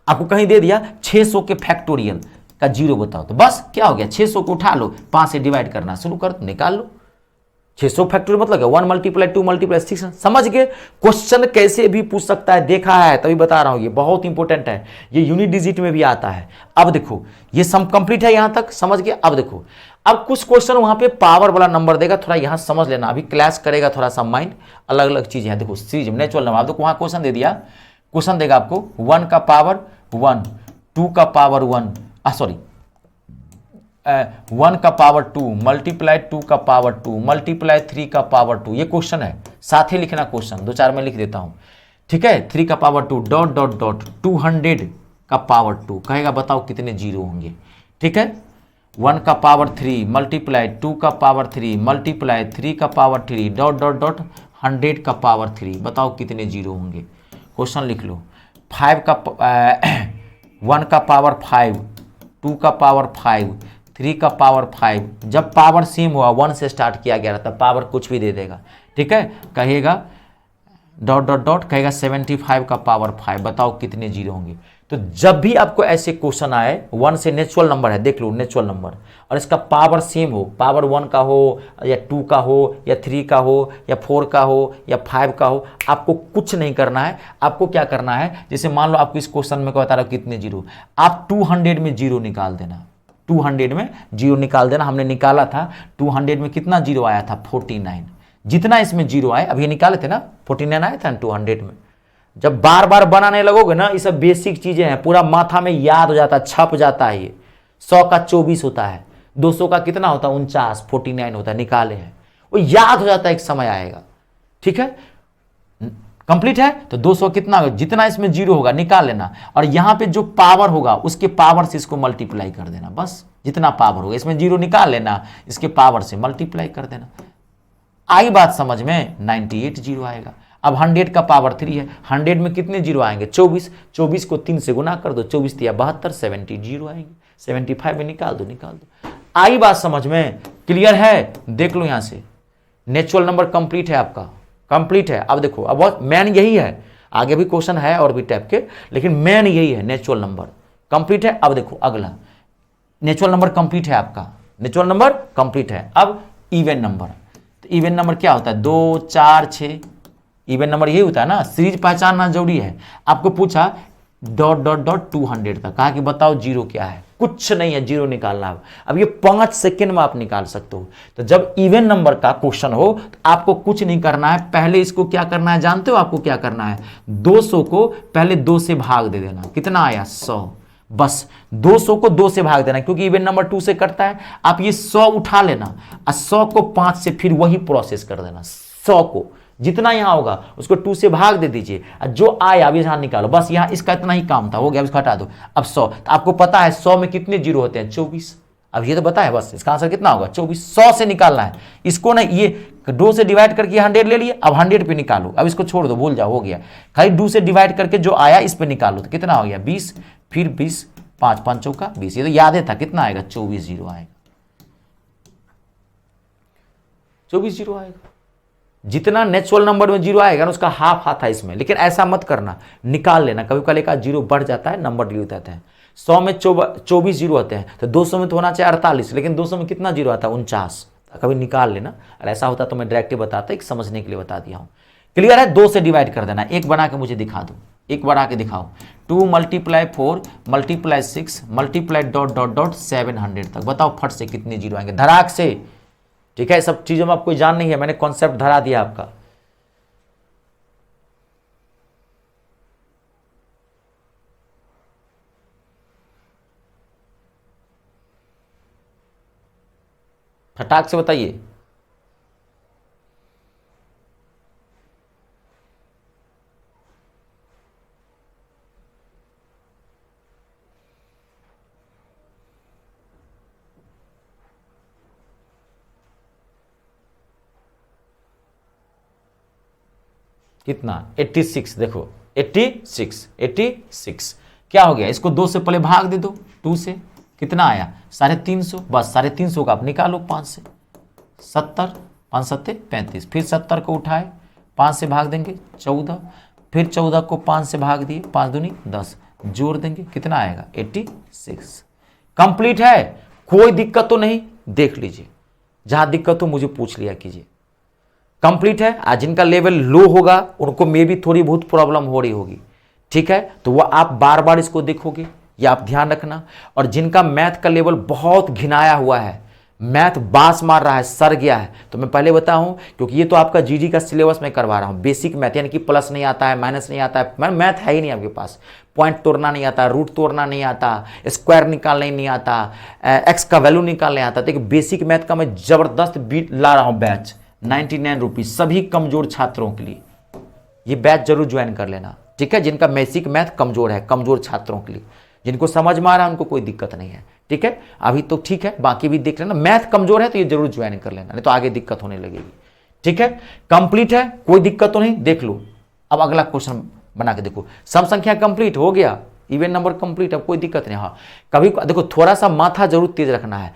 आपको कहीं दे दिया 600 के फैक्टोरियल का 0 बताओ, तो बस क्या हो गया 600 को उठा लो, 5 से डिवाइड करना शुरू कर दो, निकाल लो। 600 फैक्टोरियल मतलब क्या 1 × 2 × 6, समझ गए। क्वेश्चन कैसे भी पूछ सकता है, देखा है तभी बता रहा हूं, ये बहुत इंपॉर्टेंट है, ये यूनिट डिजिट में भी आता है। अब देखो ये सम कंप्लीट है, यहां तक समझ गए। अब देखो अब कुछ क्वेश्चन वहां पे पावर वाला नंबर देगा, थोड़ा यहां समझ लेना, अभी क्लास करेगा थोड़ा सा माइंड, अलग अलग चीज है। देखो सीरीज नेचुरल नंबर, देखो वहां क्वेश्चन दे दिया, क्वेश्चन देगा आपको 1 का पावर 1, 2 का पावर 1, 1 का पावर 2 मल्टीप्लाई 2 का पावर 2 मल्टीप्लाई 3 का पावर 2, ये क्वेश्चन है, साथ ही लिखना क्वेश्चन, 2-4 में लिख देता हूं, ठीक है। 3 का पावर 2 डॉट डॉट डॉट 200 का पावर 2, कहेगा बताओ कितने 0 होंगे, ठीक है। 1 का पावर 3 मल्टीप्लाई 2 का पावर 3 मल्टीप्लाई 3 का पावर 3 डॉट डॉट डॉट 100 का पावर 3, बताओ कितने 0 होंगे। क्वेश्चन लिख लो। 1 का पावर 5, 2 का पावर 5, 3 का पावर 5, जब पावर सेम हुआ 1 से स्टार्ट किया गया था, पावर कुछ भी दे देगा, ठीक है। कहेगा डॉट डॉट डॉट कहेगा 75 का पावर 5, बताओ कितने जीरो होंगे। तो जब भी आपको ऐसे क्वेश्चन आए, 1 से नेचुरल नंबर है, देख लो नेचुरल नंबर, और इसका पावर सेम हो, पावर 1 का हो या 2 का हो या 3 का हो या 4 का हो या 5 का हो, आपको कुछ नहीं करना है। आपको क्या करना है, जैसे मान लो आपको इस क्वेश्चन में बता रहा हूं कितने जीरो, आप 200 में जीरो निकाल देना, 200 में जीरो निकाल देना। हमने निकाला था 200 में कितना जीरो आया था, 49। जितना इसमें जीरो आए, अब ये निकाले थे ना, 49 आया था 200 में। जब बार बार बनाने लगोगे ना, ये सब बेसिक चीजें हैं, पूरा माथा में याद हो जाता है, छप जाता है। ये 100 का 24 होता है, 200 का कितना होता है, 49, 49 होता है, निकाले हैं, वो याद हो जाता है, एक समय आएगा। ठीक है, कंप्लीट है। तो 200 कितना होगा, जितना इसमें जीरो होगा निकाल लेना, और यहां पे जो पावर होगा उसके पावर से इसको मल्टीप्लाई कर देना, बस जितना पावर होगा इसमें जीरो निकाल लेना, इसके पावर से मल्टीप्लाई कर देना। आई बात समझ में, 98 जीरो आएगा। अब 100 का पावर 3 है, 100 में कितने जीरो आएंगे, 24, 24 को 3 से गुना कर दो, 24 या 72, 70 जीरो आएंगे, 75 में निकाल दो। आई बात समझ में, क्लियर है। देख लो यहां से नेचुरल नंबर कंप्लीट है, आपका कंप्लीट है। अब देखो, अब मेन यही है, आगे भी क्वेश्चन है और भी टाइप के, लेकिन मेन यही है, नेचुरल नंबर कंप्लीट है। अब देखो अगला, नेचुरल नंबर कंप्लीट है आपका, नेचुरल नंबर कंप्लीट है। अब इवन नंबर, तो इवन नंबर क्या होता है, 2, 4, 6, इवन नंबर यही होता है ना। सीरीज पहचानना जरूरी है। आपको पूछा डॉट डॉट डॉट 200 तक, कहा कि बताओ जीरो क्या है, कुछ नहीं है, जीरो निकालना है। अब ये 5 सेकंड में आप निकाल सकते हो। तो जब इवन नंबर का क्वेश्चन हो तो आपको कुछ नहीं करना है, पहले इसको क्या करना है जानते हो, आपको क्या करना है, 200 को पहले 2 से भाग दे देना, कितना आया, 100, बस 200 को 2 से भाग देना, क्योंकि इवन नंबर 2 से करता है। आप ये 100 उठा लेना और 100 को 5 से फिर वही प्रोसेस कर देना, 100 को जितना यहां होगा उसको 2 से भाग दे दीजिए, जो आया अब यहां निकालो, बस यहां इसका इतना ही काम था, हो गया, इसको हटा दो। अब 100, तो आपको पता है 100 में कितने जीरो होते हैं, 24। अब ये तो बताया, बस इसका आंसर कितना होगा, 24। 100 से निकालना है इसको ना, ये 2 से डिवाइड करके 100 ले लिए, अब 100 पे निकालो, अब इसको छोड़ दो, भूल जाओ, हो गया। खाली 2 से डिवाइड करके जो आया इस पे निकालो, तो कितना हो गया, 20, फिर 20, 5 5 चौका 20, ये तो याद था, कितना आएगा, 24 जीरो आएगा, 24 जीरो आएगा। जितना नेचुरल नंबर में जीरो आएगा ना, उसका हाफ आता है इसमें। लेकिन ऐसा मत करना, निकाल लेना, कभी कभी का जीरो बढ़ जाता है, नंबर डिलीट होते हैं। 100 में 24 जीरो होते हैं, तो 200 में तो होना चाहिए 48, लेकिन 200 में कितना जीरो आता है, 49। कभी निकाल लेना, और ऐसा होता तो मैं डायरेक्टली बताता, एक समझने के लिए बता दिया हूं। क्लियर है, 2 से डिवाइड कर देना। एक बना के मुझे दिखा दो, एक बना के दिखाओ, 2 × 4 × 6 × डॉट डॉट डॉट 700 तक, बताओ फट से कितने जीरो आएंगे, धड़ाक से। ठीक है, सब चीजों में आपको जान नहीं है, मैंने कॉन्सेप्ट धरा दिया आपका। फटाक से बताइए। कितना, 86, देखो 86, 86 क्या हो गया, इसको 2 से पहले भाग दे दो, 2 से कितना आया, 350, बस 350 का आप निकालो 5 से, 70, 5 7 35, फिर 70 को उठाए 5 से भाग देंगे 14, फिर 14 को 5 से भाग दिए, 5 दूनी 10, जोड़ देंगे कितना आएगा, 86। कंप्लीट है, कोई दिक्कत तो नहीं, देख लीजिए, जहां दिक्कत हो मुझे पूछ लिया कीजिए। कंप्लीट है। आज जिनका लेवल लो होगा उनको मे भी थोड़ी बहुत प्रॉब्लम हो रही होगी, ठीक है, तो वो आप बार बार इसको देखोगे, ये आप ध्यान रखना। और जिनका मैथ का लेवल बहुत घिनाया हुआ है, मैथ बास मार रहा है, सर गया है, तो मैं पहले बताऊं, क्योंकि ये तो आपका जीडी का सिलेबस में करवा रहा हूं, बेसिक मैथ, यानी कि प्लस नहीं आता है, माइनस नहीं आता है, मैथ है ही नहीं आपके पास, पॉइंट तोड़ना नहीं आता, रूट तोड़ना नहीं आता, स्क्वायर निकालना नहीं आता, एक्स का वैल्यू निकालना नहीं आता। तो एक बेसिक मैथ का मैं जबरदस्त बीट ला रहा हूं बैच, 99 रुपीज, सभी कमजोर छात्रों के लिए ये बैच जरूर ज्वाइन कर लेना, ठीक है, जिनका बेसिक मैथ कमजोर है, कमजोर छात्रों के लिए, जिनको समझ में आ रहा है उनको कोई दिक्कत नहीं है, ठीक है। अभी तो ठीक है, बाकी भी देख लेना, मैथ कमजोर है तो ये जरूर ज्वाइन कर लेना, नहीं तो आगे दिक्कत होने लगेगी, ठीक है। कंप्लीट है, कोई दिक्कत तो नहीं, देख लो। अब अगला क्वेश्चन बना के देखो, सम संख्या कंप्लीट हो गया, इवन नंबर कंप्लीट, अब कोई दिक्कत नहीं। हाँ, कभी देखो थोड़ा सा माथा जरूर तेज रखना है,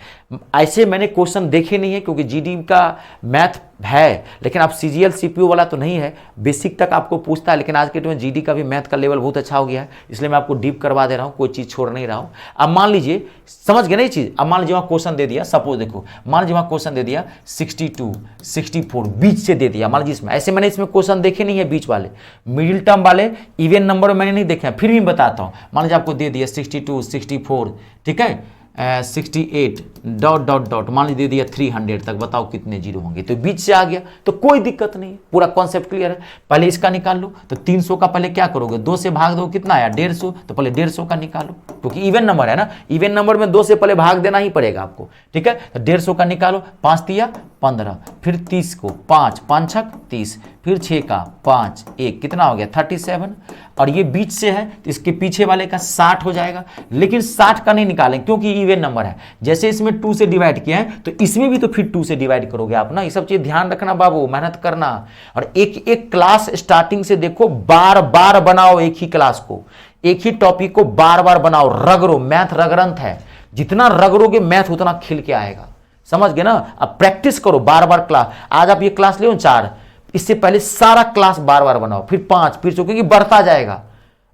ऐसे मैंने क्वेश्चन देखे नहीं है, क्योंकि जीडी का मैथ है, लेकिन आप सीजीएल सीपीयू वाला तो नहीं है, बेसिक तक आपको पूछता है, लेकिन आज के टाइम में जीडी का भी मैथ का लेवल बहुत अच्छा हो गया है, इसलिए मैं आपको डीप करवा दे रहा हूँ, कोई चीज़ छोड़ नहीं रहा हूँ। अब मान लीजिए, समझ गए नहीं चीज़, अब मान लीजिए वहाँ क्वेश्चन दे दिया, सपोज देखो, मान लीजिए वहाँ क्वेश्चन दे दिया 62, 64 बीच से दे दिया, मान लीजिए इसमें, ऐसे मैंने इसमें क्वेश्चन देखे नहीं है बीच वाले, मिडिल टर्म वाले, इवन नंबर मैंने नहीं देखे हैं, फिर भी बताता हूँ। मान लीजिए आपको दे दिया 62, 64, ठीक है, 68 डॉट डॉट डॉट, मान लीजिए दे दिया 300 तक, बताओ कितने जीरो होंगे, तो बीच से आ गया, तो कोई दिक्कत नहीं है, पूरा कॉन्सेप्ट क्लियर है। पहले इसका निकाल लो, तो 300 का पहले क्या करोगे, 2 से भाग दो, कितना आया 150, तो पहले 150 का निकालो, क्योंकि इवन नंबर है ना, इवन नंबर में 2 से पहले भाग देना ही पड़ेगा आपको, ठीक है। तो 150 का निकालो, 5 दिया 15, फिर 30 को 5, 5 छक 30, फिर 6 का 5, 1, कितना हो गया 37, और ये बीच से है तो इसके पीछे वाले का 60 हो जाएगा, लेकिन 60 का नहीं निकालें क्योंकि इवन नंबर है, जैसे इसमें 2 से डिवाइड किया है तो इसमें भी तो फिर 2 से डिवाइड करोगे आप ना, ये सब चीज ध्यान रखना बाबू, मेहनत करना। और एक एक क्लास स्टार्टिंग से देखो, बार बार बनाओ एक ही क्लास को, एक ही टॉपिक को बार बार बनाओ, रगड़ो, मैथ रगरंत है, जितना रगड़ोगे मैथ उतना खिल के आएगा, समझ गए ना। अब प्रैक्टिस करो बार बार क्लास, आज आप ये क्लास ले 4, इससे पहले सारा क्लास बार बार बनाओ, फिर 5, फिर क्योंकि बढ़ता जाएगा,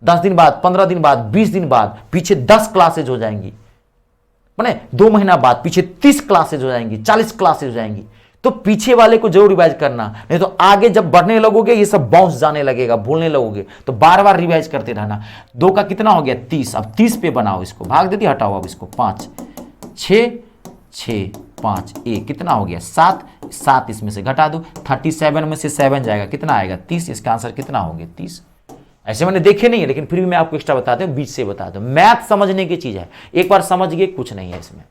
10 दिन बाद, 15 दिन बाद, 20 दिन बाद पीछे 10 क्लासेज हो जाएंगी, माने 2 महीना बाद पीछे 30 क्लासेज हो जाएंगी, 40 क्लासेज हो जाएंगी, तो पीछे वाले को जरूर रिवाइज करना, नहीं तो आगे जब बढ़ने लगोगे ये सब बाउंस जाने लगेगा, भूलने लगोगे, तो बार बार रिवाइज करते रहना। 2 का कितना हो गया 30, अब 30 पे बनाओ इसको, भाग दे दिया, हटाओ अब इसको, 5 6 6 5 1, कितना हो गया 7, 7 इसमें से घटा दो, 37 में से 7 जाएगा, कितना आएगा 30, इसका आंसर कितना हो गया 30। ऐसे मैंने देखे नहीं है, लेकिन फिर भी मैं आपको एक्स्ट्रा बताते हूँ, बीच से बता दूं, मैथ समझने की चीज है, एक बार समझ गए कुछ नहीं है इसमें।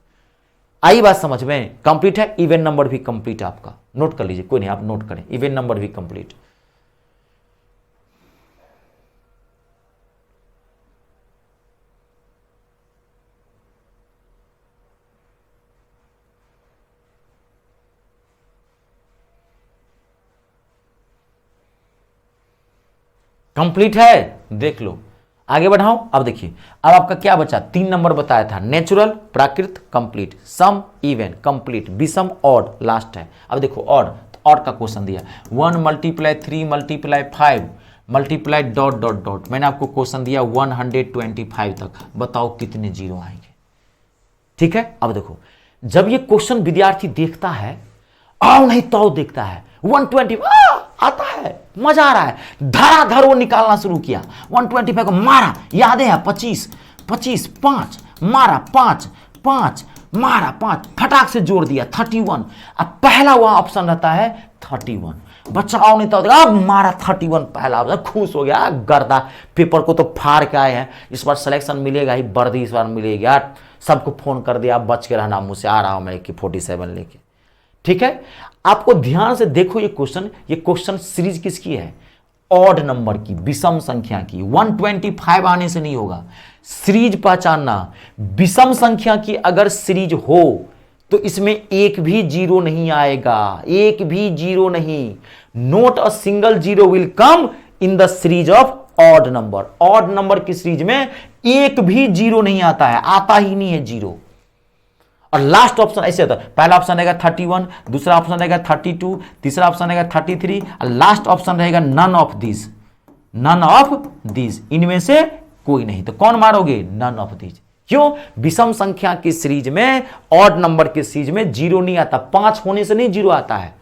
आई बात समझ में, कंप्लीट है, इवन नंबर भी कंप्लीट है आपका, नोट कर लीजिए, कोई नहीं आप नोट करें, इवन नंबर भी कंप्लीट। कंप्लीट है, देख लो, आगे बढ़ाओ। अब देखिए, अब आपका क्या बचा, 3 नंबर बताया था, नेचुरल, प्राकृत, कंप्लीट, सम, इवन, कंप्लीट, विषम, ऑड लास्ट है। अब देखो ऑड, तो ऑड का क्वेश्चन दिया 1 × 3 × 5 मल्टीप्लाई डॉट डॉट डॉट, मैंने आपको क्वेश्चन दिया 125 तक, बताओ कितने जीरो आएंगे, ठीक है। अब देखो, जब ये क्वेश्चन विद्यार्थी देखता है, आओ नहीं तो देखता है, 120 आता है, मजा आ रहा है, धड़ाधड़ वो निकालना शुरू किया, 125 को मारा, यादें है 25 25 5 मारा, 5 5 मारा, 5 फटाक से जोड़ दिया 31। अब पहला वहां ऑप्शन रहता है 31, बच्चा आओ नहीं तो अब मारा 31, पहला ऑप्शन, खुश हो गया, गर्दा पेपर को तो फाड़ के आए हैं, इस बार सिलेक्शन मिलेगा ही, वर्दी इस बार मिलेगी यार, सबको फोन कर दिया, बच के रहना, मुझसे आ रहा हूं मैं 47 लेके, ठीक है। आपको ध्यान से देखो ये क्वेश्चन सीरीज किसकी है, ऑड नंबर की, विषम संख्या की, 125 आने से नहीं होगा, सीरीज पहचानना, विषम संख्या की अगर सीरीज हो तो इसमें एक भी जीरो नहीं आएगा, एक भी जीरो नहीं, note a single zero will come in the series of odd number, odd number की सीरीज में एक भी जीरो नहीं आता है, आता ही नहीं है जीरो। और लास्ट ऑप्शन ऐसे होता है, पहला ऑप्शन रहेगा 31, दूसरा ऑप्शन रहेगा 32, तीसरा ऑप्शन रहेगा 33, और लास्ट ऑप्शन रहेगा none of this, none of this, इनमें से कोई नहीं, तो कौन मारोगे, नन ऑफ दिस। क्यों, विषम संख्या की सीरीज में, ऑड नंबर की सीरीज में जीरो नहीं आता, 5 होने से नहीं जीरो आता है,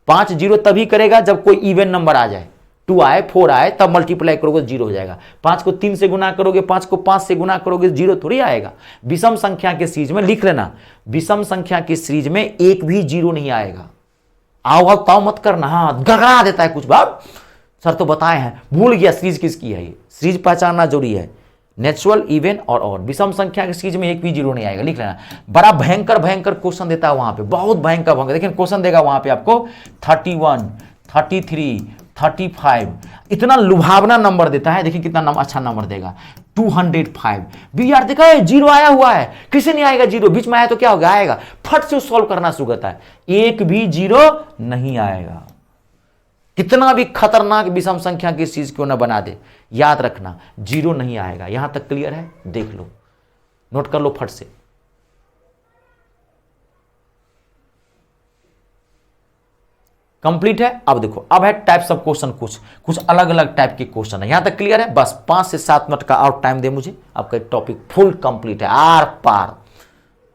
5 जीरो तभी करेगा जब कोई इवन नंबर आ जाए, 2 आए 4 आए, तब मल्टीप्लाई करोगे जीरो हो जाएगा, 5 को 3 से गुना करोगे, 5 को 5 से गुना करोगे, जीरो थोड़ी आएगा। विषम संख्या के सीरीज में लिख लेना, विषम संख्या की सीरीज में एक भी जीरो नहीं आएगा। आओ आओ ताओ मत करना, हाँ गड़गड़ा देता है कुछ बाप, सर तो बताए हैं, भूल गया सीरीज किसकी है, ये सीरीज पहचानना जरूरी है, नेचुरल, इवन और ऑड। विषम संख्या की सीरीज में एक भी जीरो नहीं आएगा, लिख लेना। बड़ा भयंकर भयंकर क्वेश्चन देता है वहां पे, बहुत भयंकर भयंकर, देखिए क्वेश्चन देगा वहां पे आपको 31, 33, 35, इतना लुभावना नंबर देता है, देखिए कितना अच्छा नंबर देगा, 205 भी यार, देखा है जीरो आया हुआ है, किसे नहीं आएगा जीरो, बीच में आया तो क्या होगा, आएगा, फट से सॉल्व करना शुरू करता है, एक भी जीरो नहीं आएगा। कितना भी खतरनाक विषम संख्या की चीज क्यों ना बना दे, याद रखना जीरो नहीं आएगा। यहां तक क्लियर है, देख लो, नोट कर लो फट से। कंप्लीट है। अब देखो, अब है टाइप्स ऑफ क्वेश्चन, कुछ अलग अलग टाइप के क्वेश्चन है। यहां तक क्लियर है? बस 5 से 7 मिनट का और टाइम दे मुझे, आपका टॉपिक फुल कंप्लीट है, आर पार,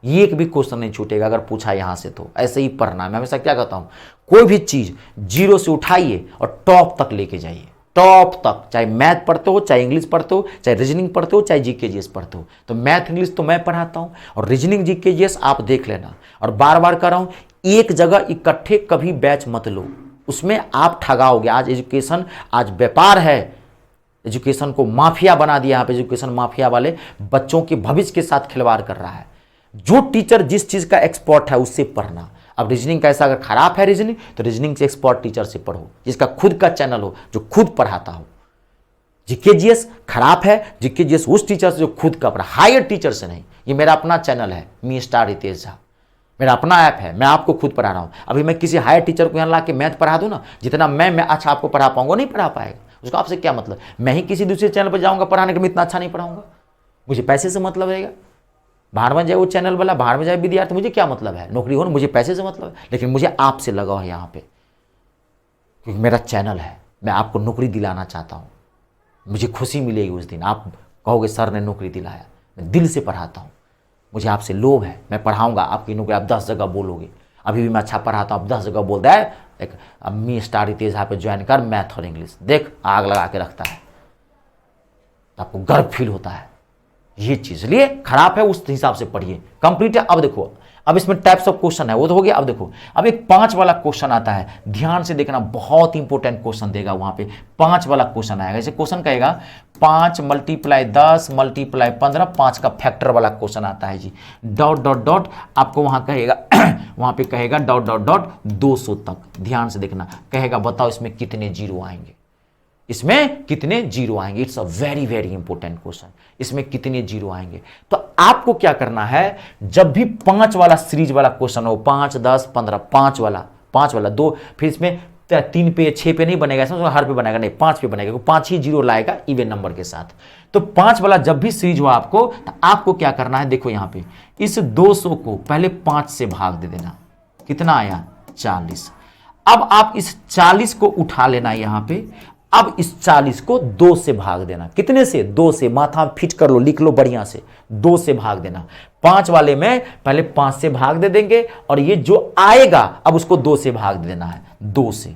एक भी क्वेश्चन नहीं छूटेगा अगर पूछा यहां से तो। ऐसे ही पढ़ना है। मैं हमेशा क्या कहता हूं, कोई भी चीज जीरो से उठाइए और टॉप तक लेके जाइए, टॉप तक। चाहे मैथ पढ़ते हो, चाहे इंग्लिश पढ़ते हो, चाहे रीजनिंग पढ़ते हो, चाहे जीके जीएस पढ़ते हो। तो मैथ इंग्लिश तो मैं पढ़ाता हूं, और रीजनिंग जीके जीएस आप देख लेना। और बार बार कर रहा हूं, एक जगह इकट्ठे कभी बैच मत लो, उसमें आप ठगाओगे। आज एजुकेशन, आज व्यापार है, एजुकेशन को माफिया बना दिया। यहाँ पे एजुकेशन माफिया वाले बच्चों के भविष्य के साथ खिलवाड़ कर रहा है। जो टीचर जिस चीज का एक्सपर्ट है उससे पढ़ना। अब रीजनिंग कैसा, अगर खराब है रीजनिंग, तो रीजनिंग से एक्सपर्ट टीचर से पढ़ो, जिसका खुद का चैनल हो, जो खुद पढ़ाता हो। जीके जीएस खराब है, जीके जीएस उस टीचर से जो खुद का पढ़ा, हायर टीचर से नहीं। ये मेरा अपना चैनल है, मी स्टार रितेश झा, मेरा अपना ऐप है, मैं आपको खुद पढ़ा रहा हूं। अभी मैं किसी हायर टीचर को यहां ला के मैथ पढ़ा दूं ना, जितना मैं अच्छा आपको पढ़ा पाऊंगा, नहीं पढ़ा पाएगा। उसको आपसे क्या मतलब? मैं ही किसी दूसरे चैनल पर जाऊंगा पढ़ाने के, मैं इतना अच्छा नहीं पढ़ाऊंगा, मुझे पैसे से मतलब रहेगा। बाहर में जाए वो चैनल वाला, बाहर में जाए विद्यार्थी, मुझे क्या मतलब है? नौकरी हो ना, मुझे पैसे से मतलब है। लेकिन मुझे आपसे लगाव है यहाँ पे, क्योंकि मेरा चैनल है, मैं आपको नौकरी दिलाना चाहता हूँ। मुझे खुशी मिलेगी उस दिन, आप कहोगे सर ने नौकरी दिलाया। मैं दिल से पढ़ाता हूँ, मुझे आपसे लोभ है, मैं पढ़ाऊंगा आपकी नौकरी। आप 10 जगह बोलोगे, अभी भी मैं अच्छा पढ़ाता हूँ, आप 10 जगह बोलता है एक मी स्टार रितेश झा पे ज्वाइन कर, मैथ और इंग्लिश देख, आग लगा के रखता है, आपको गर्व फील होता है। ये चीज लिए खराब है, उस हिसाब से पढ़िए। कंप्लीट है। अब देखो, अब इसमें टाइप्स ऑफ क्वेश्चन है, वो तो हो गया। अब देखो, अब एक 5 वाला क्वेश्चन आता है, ध्यान से देखना, बहुत इंपॉर्टेंट क्वेश्चन देगा वहां पे। 5 वाला क्वेश्चन आएगा। जैसे क्वेश्चन कहेगा 5 × 10 × 15, 5 का फैक्टर वाला क्वेश्चन आता है जी। डॉट डॉट डॉट आपको वहां कहेगा वहां पे कहेगा डॉट डॉट डॉट 200 तक। ध्यान से देखना, कहेगा बताओ इसमें कितने जीरो आएंगे, इसमें कितने जीरो आएंगे। It's a very very important question, इसमें कितने जीरो आएंगे। तो आपको क्या करना है, जब भी 5 वाला सीरीज वाला क्वेश्चन हो, 5, 10, 15, 5 वाला 2, फिर इसमें 3 पे 6 पे नहीं बनेगा, इसमें हर पे बनेगा नहीं, 5 पे बनेगा, 5 ही जीरो लाएगा इवन नंबर के साथ। तो 5 वाला जब भी सीरीज हो आपको, तो आपको क्या करना है, देखो यहां पे इस 200 को पहले 5 से भाग दे देना। कितना आया? 40। अब आप इस 40 को उठा लेना यहां पे। अब इस 40 को 2 से भाग देना। कितने से? 2 से। माथा फिट कर लो, लिख लो बढ़िया से, 2 से भाग देना। 5 वाले में पहले 5 से भाग दे देंगे, और ये जो आएगा अब उसको 2 से भाग दे देना है। 2 से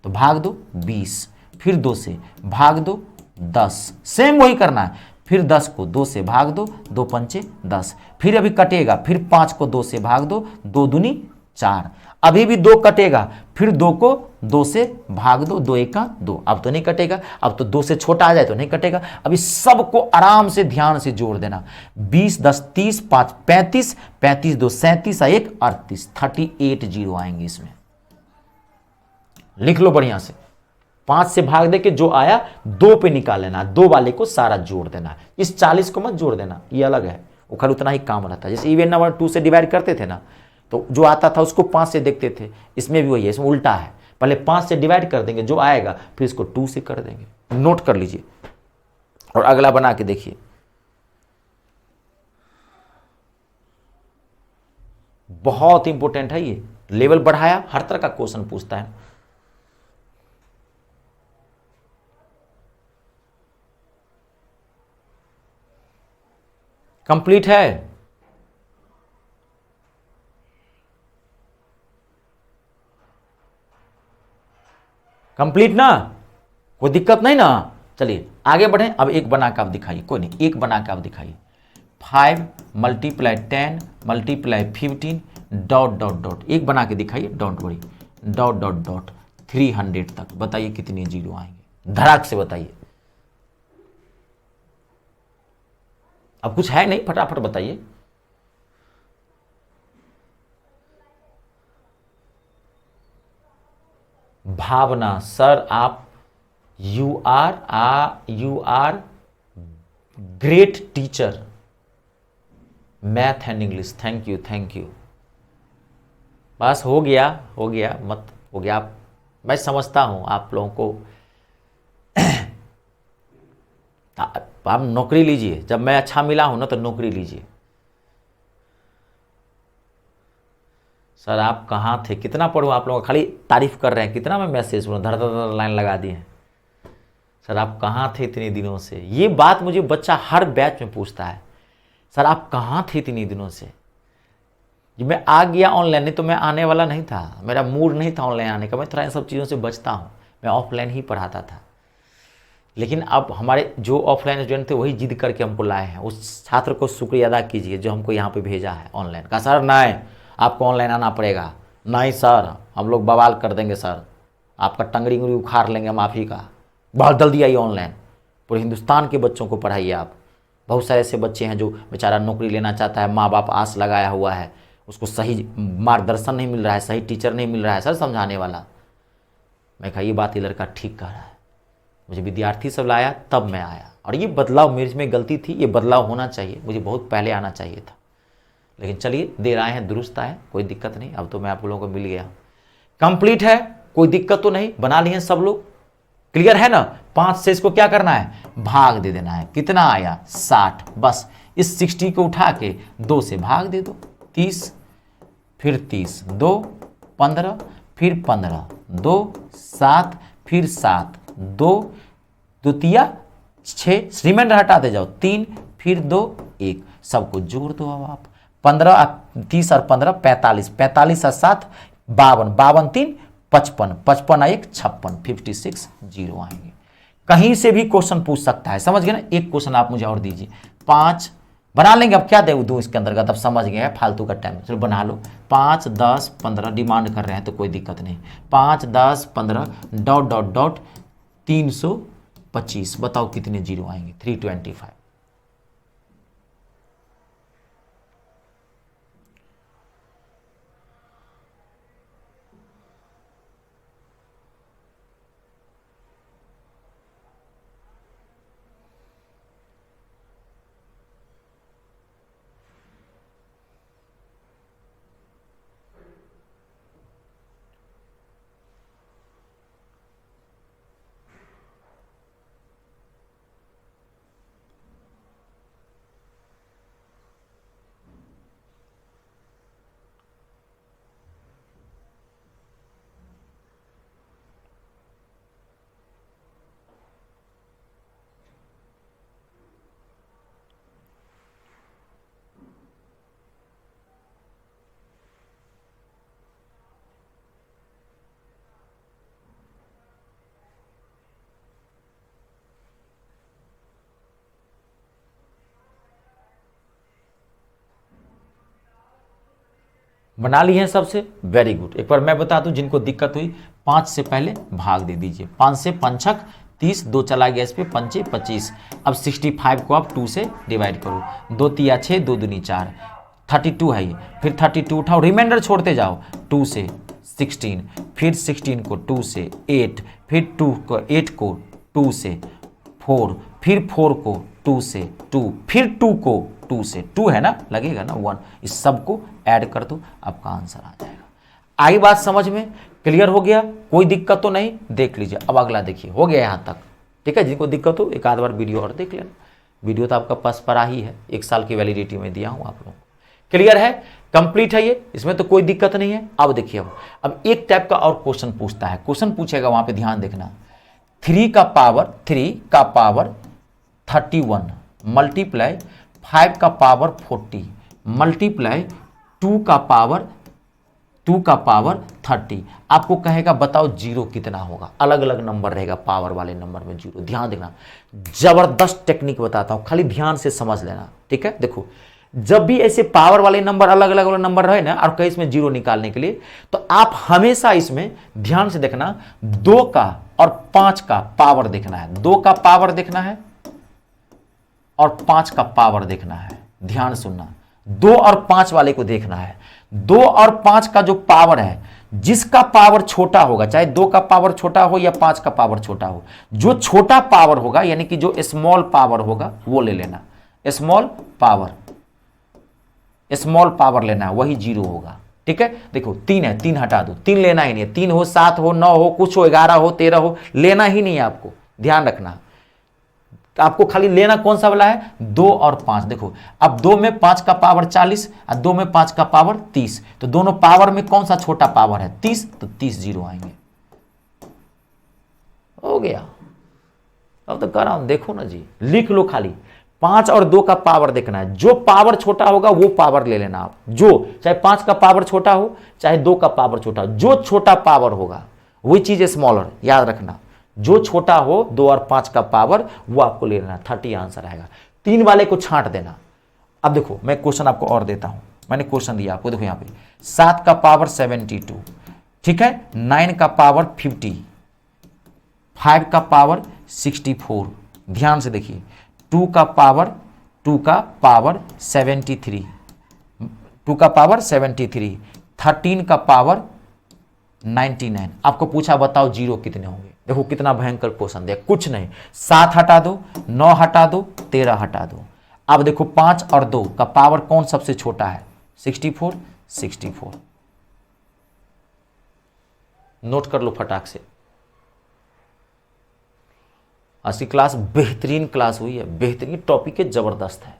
तो भाग दो 20, फिर 2 से भाग दो 10, सेम वही करना है। फिर 10 को 2 से भाग दो, 2 पंचे 10, फिर अभी कटेगा, फिर 5 को 2 से भाग दो, 2 दूनी 4, अभी भी 2 कटेगा, फिर 2 को 2 से भाग दो, 2 1 2, अब तो नहीं कटेगा, अब तो 2 से छोटा आ जाए तो नहीं कटेगा। अभी सबको आराम से ध्यान से जोड़ देना। 20 10 30, 5 35, 35 2 37, 1 38, 38 जीरो आएंगे इसमें। लिख लो बढ़िया से। 5 से भाग दे के जो आया 2 पे निकाल लेना, 2 वाले को सारा जोड़ देना। इस 40 को मत जोड़ देना, ये अलग है, वो खाली उतना ही काम रहता है। जैसे इवन नंबर 2 से डिवाइड करते थे ना, तो जो आता था उसको 5 से देखते थे, इसमें भी वही है, इसमें उल्टा है। पहले 5 से डिवाइड कर देंगे, जो आएगा फिर इसको 2 से कर देंगे। नोट कर लीजिए और अगला बना के देखिए। बहुत इंपॉर्टेंट है ये, लेवल बढ़ाया, हर तरह का क्वेश्चन पूछता है। कंप्लीट है। कंप्लीट ना, कोई दिक्कत नहीं ना। चलिए आगे बढ़े। अब एक बना के आप दिखाइए, कोई नहीं, एक बना के आप दिखाइए। 5 × 10 × 15 डॉट डॉट डॉट, एक बना के दिखाइए, don't worry, dot dot dot 300 तक। बताइए कितने जीरो आएंगे, धड़ाक से बताइए। अब कुछ है नहीं, फटाफट बताइए। भावना सर, आप you are great teacher, math and English. Thank you, thank you. बस हो गया, हो गया, मत हो गया। मैं समझता हूं आप लोगों को। आप नौकरी लीजिए, जब मैं अच्छा मिला हूं ना तो नौकरी लीजिए। सर आप कहाँ थे, कितना पढ़ूँ, आप लोग खाली तारीफ कर रहे हैं, कितना मैं मैसेज पढ़ूँ, धड़ धड़ धड़ लाइन लगा दिए हैं। सर आप कहाँ थे इतने दिनों से, ये बात मुझे बच्चा हर बैच में पूछता है, सर आप कहाँ थे इतने दिनों से। जब मैं आ गया ऑनलाइन, नहीं तो मैं आने वाला नहीं था, मेरा मूड नहीं था ऑनलाइन आने का, मैं थोड़ा इन सब चीज़ों से बचता हूँ, मैं ऑफलाइन ही पढ़ाता था। लेकिन अब हमारे जो ऑफलाइन स्टूडेंट थे वही जिद करके हमको लाए हैं। उस छात्र को शुक्रिया अदा कीजिए जो हमको यहाँ पे भेजा है ऑनलाइन। कहा सर नहीं आपको ऑनलाइन आना पड़ेगा। नहीं सर हम लोग बवाल कर देंगे सर, आपका टंगड़ी उंगली उखाड़ लेंगे हम आप ही का, बहुत जल्दी आइए ऑनलाइन, पूरे हिंदुस्तान के बच्चों को पढ़ाइए आप। बहुत सारे ऐसे बच्चे हैं जो बेचारा नौकरी लेना चाहता है, माँ बाप आस लगाया हुआ है, उसको सही मार्गदर्शन नहीं मिल रहा है, सही टीचर नहीं मिल रहा है सर समझाने वाला। मैं कहा ये बात ये लड़का ठीक कह रहा है, मुझे विद्यार्थी सब लाया तब मैं आया, और ये बदलाव मेरे में गलती थी, ये बदलाव होना चाहिए, मुझे बहुत पहले आना चाहिए था। लेकिन चलिए देर आए हैं दुरुस्त आए, कोई दिक्कत नहीं, अब तो मैं आप लोगों को मिल गया, कंप्लीट है, कोई दिक्कत तो नहीं, बना लिए सब लोग, क्लियर है ना। 5 से इसको क्या करना है, भाग दे देना है, कितना आया 60, बस इस 60 को उठा के 2 से भाग दे दो, 30, फिर 30, 2 15, फिर 15, 2 7, फिर 7, 2 द्वितीया 6, रिमाइंडर हटाते जाओ, 3, फिर 2 1, सबको जोड़ दो। अब आप 15 30 और 15 45, 45 और 7 52, 52 3 55, 55 1 56, 56 जीरो आएंगे। कहीं से भी क्वेश्चन पूछ सकता है, समझ गए ना। एक क्वेश्चन आप मुझे और दीजिए, 5 बना लेंगे, अब क्या दे दूं इसके अंतर्गत, अब समझ गए हैं, फालतू का टाइम, चलो बना लो। 5 10 15 डिमांड कर रहे हैं तो कोई दिक्कत नहीं, 5 10 15 डॉट डॉट डॉट 325, बताओ कितने जीरो आएंगे, 325। बना लिए हैं सबसे, वेरी गुड। एक बार मैं बता दूं जिनको दिक्कत हुई, 5 से पहले भाग दे दीजिए, 5 से 5 30, 2 चला गया इस पे, 5 25। अब 65 को आप 2 से डिवाइड करो, 2 तिया 6, 2 दूनी 4, 32 है ये, फिर 32 उठाओ, रिमाइंडर छोड़ते जाओ, 2 से 16, फिर 16 को 2 से 8, फिर 8 को 2 से 4, फिर 4 को 2 से 2, फिर 2 को 2 से 2 है ना, लगेगा ना 1, इस सब को ऐड कर दो, आपका आंसर आ जाएगा। आई बात समझ में, क्लियर हो गया, कोई दिक्कत तो नहीं, देख लीजिए। अब अगला देखिए, हो गया यहाँ तक, ठीक है। जिनको दिक्कत हो एक आध बार वीडियो और देख लेना, वीडियो तो आपका पास पड़ा ही है, 1 साल की वैलिडिटी में दिया हूँ आप लोगों को, क्लियर है, कंप्लीट है ये, इसमें तो कोई दिक्कत नहीं है। अब देखिए, अब एक टाइप का और क्वेश्चन पूछता है, क्वेश्चन पूछेगा वहां पे ध्यान देखना, 3 का पावर 31 मल्टीप्लाई 5 का पावर 40 मल्टीप्लाई 2 का पावर 30, आपको कहेगा बताओ जीरो कितना होगा। अलग अलग नंबर रहेगा, पावर वाले नंबर में जीरो, ध्यान देना, जबरदस्त टेक्निक बताता हूं, खाली ध्यान से समझ लेना, ठीक है। देखो जब भी ऐसे पावर वाले नंबर अलग अलग वाले नंबर रहे ना, और कहीं इसमें जीरो निकालने के लिए, तो आप हमेशा इसमें ध्यान से देखना, 2 का और 5 का पावर देखना है, 2 का पावर देखना है और 5 का पावर देखना है, ध्यान सुनना, 2 और 5 वाले को देखना है। 2 और 5 का जो पावर है, जिसका पावर छोटा होगा, चाहे 2 का पावर छोटा हो या 5 का पावर छोटा हो, जो छोटा पावर होगा यानी कि जो स्मॉल पावर होगा वो ले लेना, स्मॉल पावर लेना है, वही जीरो होगा, ठीक है। देखो 3 है, 3 हटा दो, 3 लेना ही नहीं है, 3 हो 7 हो 9 हो कुछ हो 11 हो 13 हो, लेना ही नहीं है आपको, ध्यान रखना। तो आपको खाली लेना कौन सा वाला है, 2 और 5। देखो अब 2 में 5 का पावर 40 और 2 में 5 का पावर 30, तो दोनों पावर में कौन सा छोटा पावर है, 30, तो 30 जीरो आएंगे। हो गया। अब तो कह रहा हूं, देखो ना जी, लिख लो, खाली 5 और 2 का पावर देखना है, जो पावर छोटा होगा वो पावर ले लेना आप, जो चाहे 5 का पावर छोटा हो चाहे 2 का पावर छोटा हो, जो छोटा पावर होगा वही चीज स्मॉलर, याद रखना, जो छोटा हो 2 और 5 का पावर वो आपको ले लेना, 30 आंसर आएगा। 3 वाले को छांट देना। अब देखो मैं क्वेश्चन आपको और देता हूं, मैंने क्वेश्चन दिया आपको, देखो यहां पे 7 का पावर 72, ठीक है, 9 का पावर 50, 5 का पावर 64, ध्यान से देखिए, 2 का पावर 73, 2 का पावर 73, 13 का पावर 99। आपको पूछा बताओ जीरो कितने होंगे। देखो कितना भयंकर क्वेश्चन दिया, कुछ नहीं, 7 हटा दो, 9 हटा दो, 13 हटा दो। अब देखो 5 और 2 का पावर कौन सबसे छोटा है, 64, 64। नोट कर लो फटाक से। आज की क्लास बेहतरीन क्लास हुई है, बेहतरीन टॉपिक है, जबरदस्त है।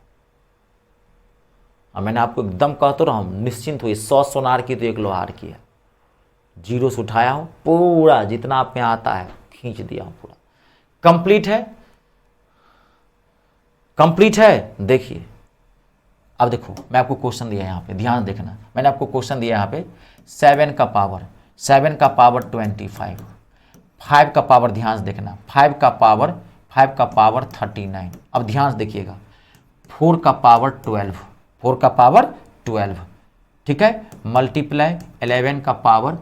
और मैंने आपको एकदम कहा तो रहा हूं, निश्चिंत हुई, 100 सोनार की तो 1 लोहार की है। जीरो से उठाया हूं पूरा, जितना आप में आता है खींच दिया हूं पूरा। कंप्लीट है, कंप्लीट है। देखिए अब देखो मैं आपको क्वेश्चन दिया यहां पे, ध्यान देखना, मैंने आपको क्वेश्चन दिया यहां पे 7 का पावर 25, 5 का पावर, ध्यान से देखना, 5 का पावर 39। अब ध्यान से देखिएगा, 4 का पावर 12, 4 का पावर 12, ठीक है, मल्टीप्लाई 11 का पावर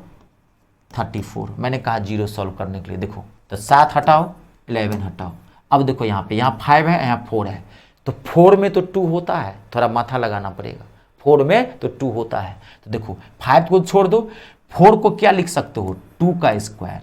34। मैंने कहा जीरो सॉल्व करने के लिए, देखो तो 7 हटाओ 11 हटाओ। अब देखो यहाँ पे, यहाँ 5 है, यहाँ 4 है, तो 4 में तो 2 होता है, थोड़ा माथा लगाना पड़ेगा, 4 में तो 2 होता है। तो देखो 5 को छोड़ दो, 4 को क्या लिख सकते हो, 2 का स्क्वायर।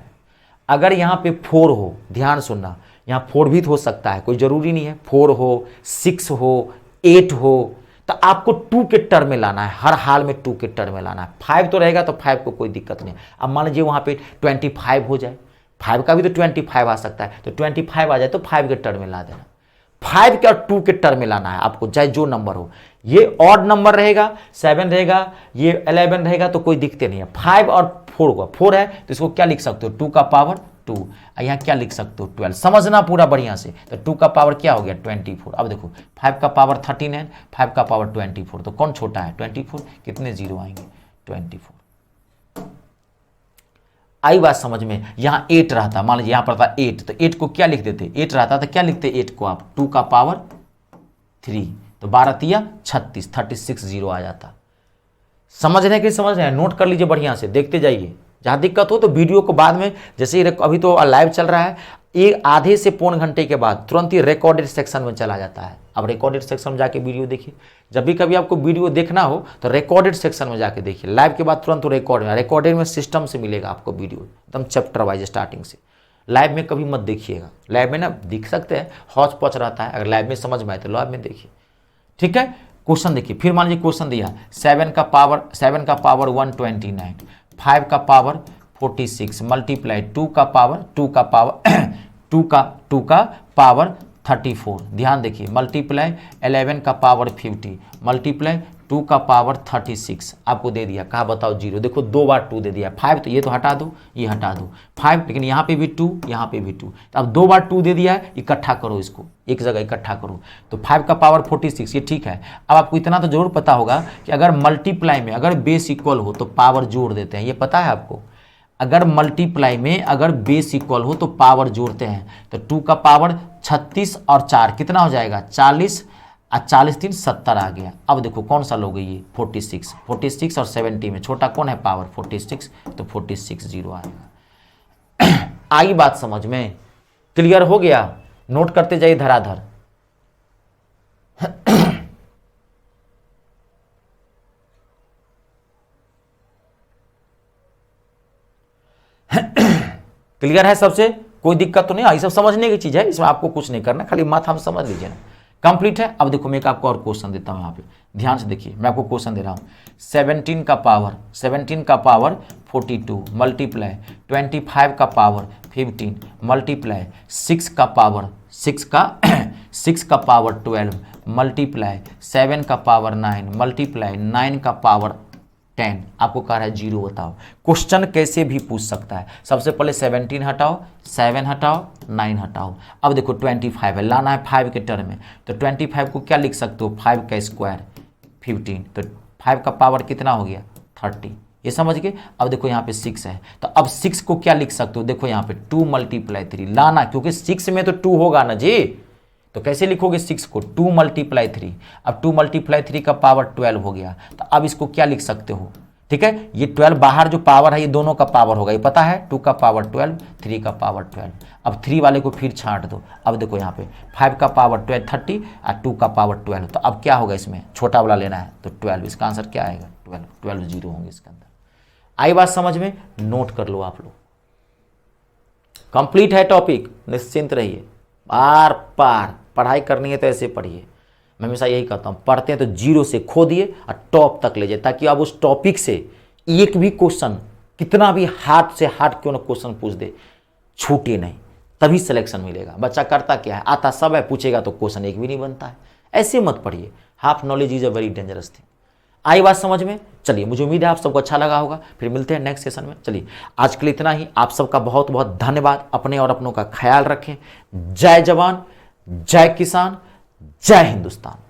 अगर यहाँ पे 4 हो, ध्यान सुनना, यहाँ 4 भी तो हो सकता है, कोई जरूरी नहीं है 4 हो, 6 हो, 8 हो, तो आपको 2 के टर्म में लाना है, हर हाल में 2 के टर्म में लाना है। 5 तो रहेगा तो 5 को कोई दिक्कत नहीं। अब मान लीजिए वहाँ पे 25 हो जाए, 5 का भी तो 25 आ सकता है, तो 25 आ जाए तो 5 के टर्म में ला देना। 5 के और 2 के टर्म में लाना है आपको, चाहे जो नंबर हो, ये ऑड नंबर रहेगा, 7 रहेगा, ये 11 रहेगा, तो कोई दिक्कत नहीं है। 5 और 4 का 4 है तो इसको क्या लिख सकते हो, 2 का पावर 2, यहाँ क्या लिख सकते हो 12। समझना पूरा बढ़िया से, तो 2 का पावर क्या हो गया 24। अब देखो 5 का पावर 39, 5 का पावर 24, तो कौन छोटा है 24, कितने जीरो आएंगे 24। आई बात समझ में। यहाँ 8 रहता, मान लीजिए यहाँ पर था 8, तो 8 को क्या लिख देते, 8 रहता तो क्या लिखते 8 को आप 2 का पावर 3, तो 12 तिया 36, 36 जीरो आ जाता। समझ रहे हैं कि समझ रहे हैं, नोट कर लीजिए बढ़िया से, देखते जाइए। जहाँ दिक्कत हो तो वीडियो को बाद में, जैसे ही अभी तो लाइव चल रहा है, एक आधे से पौन घंटे के बाद तुरंत ही रिकॉर्डेड सेक्शन में चला जाता है। अब रिकॉर्डेड सेक्शन में जाके वीडियो देखिए, जब भी कभी आपको वीडियो देखना हो तो रिकॉर्डेड सेक्शन में जाके देखिए, लाइव के बाद तुरंत रिकॉर्डेड में सिस्टम से मिलेगा आपको वीडियो, एकदम चैप्टर वाइज स्टार्टिंग से। लाइव में कभी मत देखिएगा, लाइव में ना दिख सकते हैं, हौच पौच रहता है, अगर लाइव में समझ में आए तो लाइव में देखिए, ठीक है। क्वेश्चन देखिए, फिर मान लीजिए क्वेश्चन दिया 7 का पावर 129, 5 का पावर 46, मल्टीप्लाई 2 का पावर 2 का पावर 34। ध्यान देखिए, मल्टीप्लाई 11 का पावर 50, मल्टीप्लाई 2 का पावर 36 आपको दे दिया। कहा बताओ जीरो। देखो 2 बार 2 दे दिया, 5 तो ये तो हटा दो, ये हटा दो 5, लेकिन यहाँ पे भी 2, यहाँ पे भी 2, तो अब 2 बार 2 दे दिया है, इकट्ठा करो, इसको एक जगह इकट्ठा करो, तो 5 का पावर 46, ये ठीक है। अब आपको इतना तो जरूर पता होगा कि अगर मल्टीप्लाई में अगर बेस इक्वल हो तो पावर जोड़ देते हैं, ये पता है आपको। अगर मल्टीप्लाई में अगर बेस इक्वल हो तो पावर जोड़ते हैं, तो 2 का पावर 36 और 4 कितना हो जाएगा 40, और 40 3 70 आ गया। अब देखो कौन सा लोगे ये 46, 46 और 70 में छोटा कौन है पावर 46, तो 46 जीरो आएगा। आई बात समझ में, क्लियर हो गया। नोट करते जाइए धराधर। क्लियर है सबसे, कोई दिक्कत तो नहीं। ये सब समझने की चीज है, इसमें आपको कुछ नहीं करना, खाली माथा में समझ लीजिए ना। कंप्लीट है। अब देखो मैं एक आपको और क्वेश्चन देता हूं, यहाँ पे ध्यान से देखिए, मैं आपको क्वेश्चन दे रहा हूं। 17 का पावर 42, मल्टीप्लाई 25 का पावर 15, मल्टीप्लाई 6 का पावर 6 का 6 का पावर 12 मल्टीप्लाई 7 का पावर 9 मल्टीप्लाई 9 का पावर 10, आपको कह रहा है 0 बताओ। क्वेश्चन कैसे भी पूछ सकता है। सबसे पहले 17 हटाओ, 7 हटाओ, 9 हटाओ। अब देखो 25 है, लाना है 5 के टर्म में, तो 25 को क्या लिख सकते हो, 5 का स्क्वायर 15, तो 5 का पावर कितना हो गया 30, ये समझ गए। अब देखो यहाँ पे 6 है, तो अब 6 को क्या लिख सकते हो, देखो यहाँ पे 2 मल्टीप्लाई 3 लाना, क्योंकि 6 में तो 2 होगा ना जी, तो कैसे लिखोगे 6 को, 2 मल्टीप्लाई 3। अब 2 मल्टीप्लाई 3 का पावर 12 हो गया, तो अब इसको क्या लिख सकते हो, ठीक है। ये 12 बाहर जो पावर है ये दोनों का पावर होगा, ये पता है, 2 का पावर 12, 3 का पावर 12। अब 3 वाले को फिर छांट दो। अब देखो यहाँ पे 5 का पावर 12 30 और 2 का पावर 12, तो अब क्या होगा, इसमें छोटा वाला लेना है तो 12, इसका आंसर क्या आएगा 12, 12 जीरो होंगे इसके अंदर। आई बात समझ में, नोट कर लो आप लोग। कंप्लीट है टॉपिक, निश्चिंत रहिए। बार बार पढ़ाई करनी है तो ऐसे पढ़िए, मैं हमेशा यही कहता हूँ, पढ़ते हैं तो 0 से खो दिए और टॉप तक ले जाए, ताकि अब उस टॉपिक से एक भी क्वेश्चन, कितना भी हार्ड से हार्ड क्यों ना क्वेश्चन पूछ दे, छूटे नहीं, तभी सिलेक्शन मिलेगा। बच्चा करता क्या है, आता सब है, पूछेगा तो क्वेश्चन एक भी नहीं बनता है। ऐसे मत पढ़िए, half knowledge is a very dangerous thing. आई बात समझ में, चलिए मुझे उम्मीद है आप सबको अच्छा लगा होगा। फिर मिलते हैं नेक्स्ट सेशन में। चलिए आज के लिए इतना ही, आप सबका बहुत बहुत धन्यवाद। अपने और अपनों का ख्याल रखें। जय जवान, जय किसान, जय हिंदुस्तान।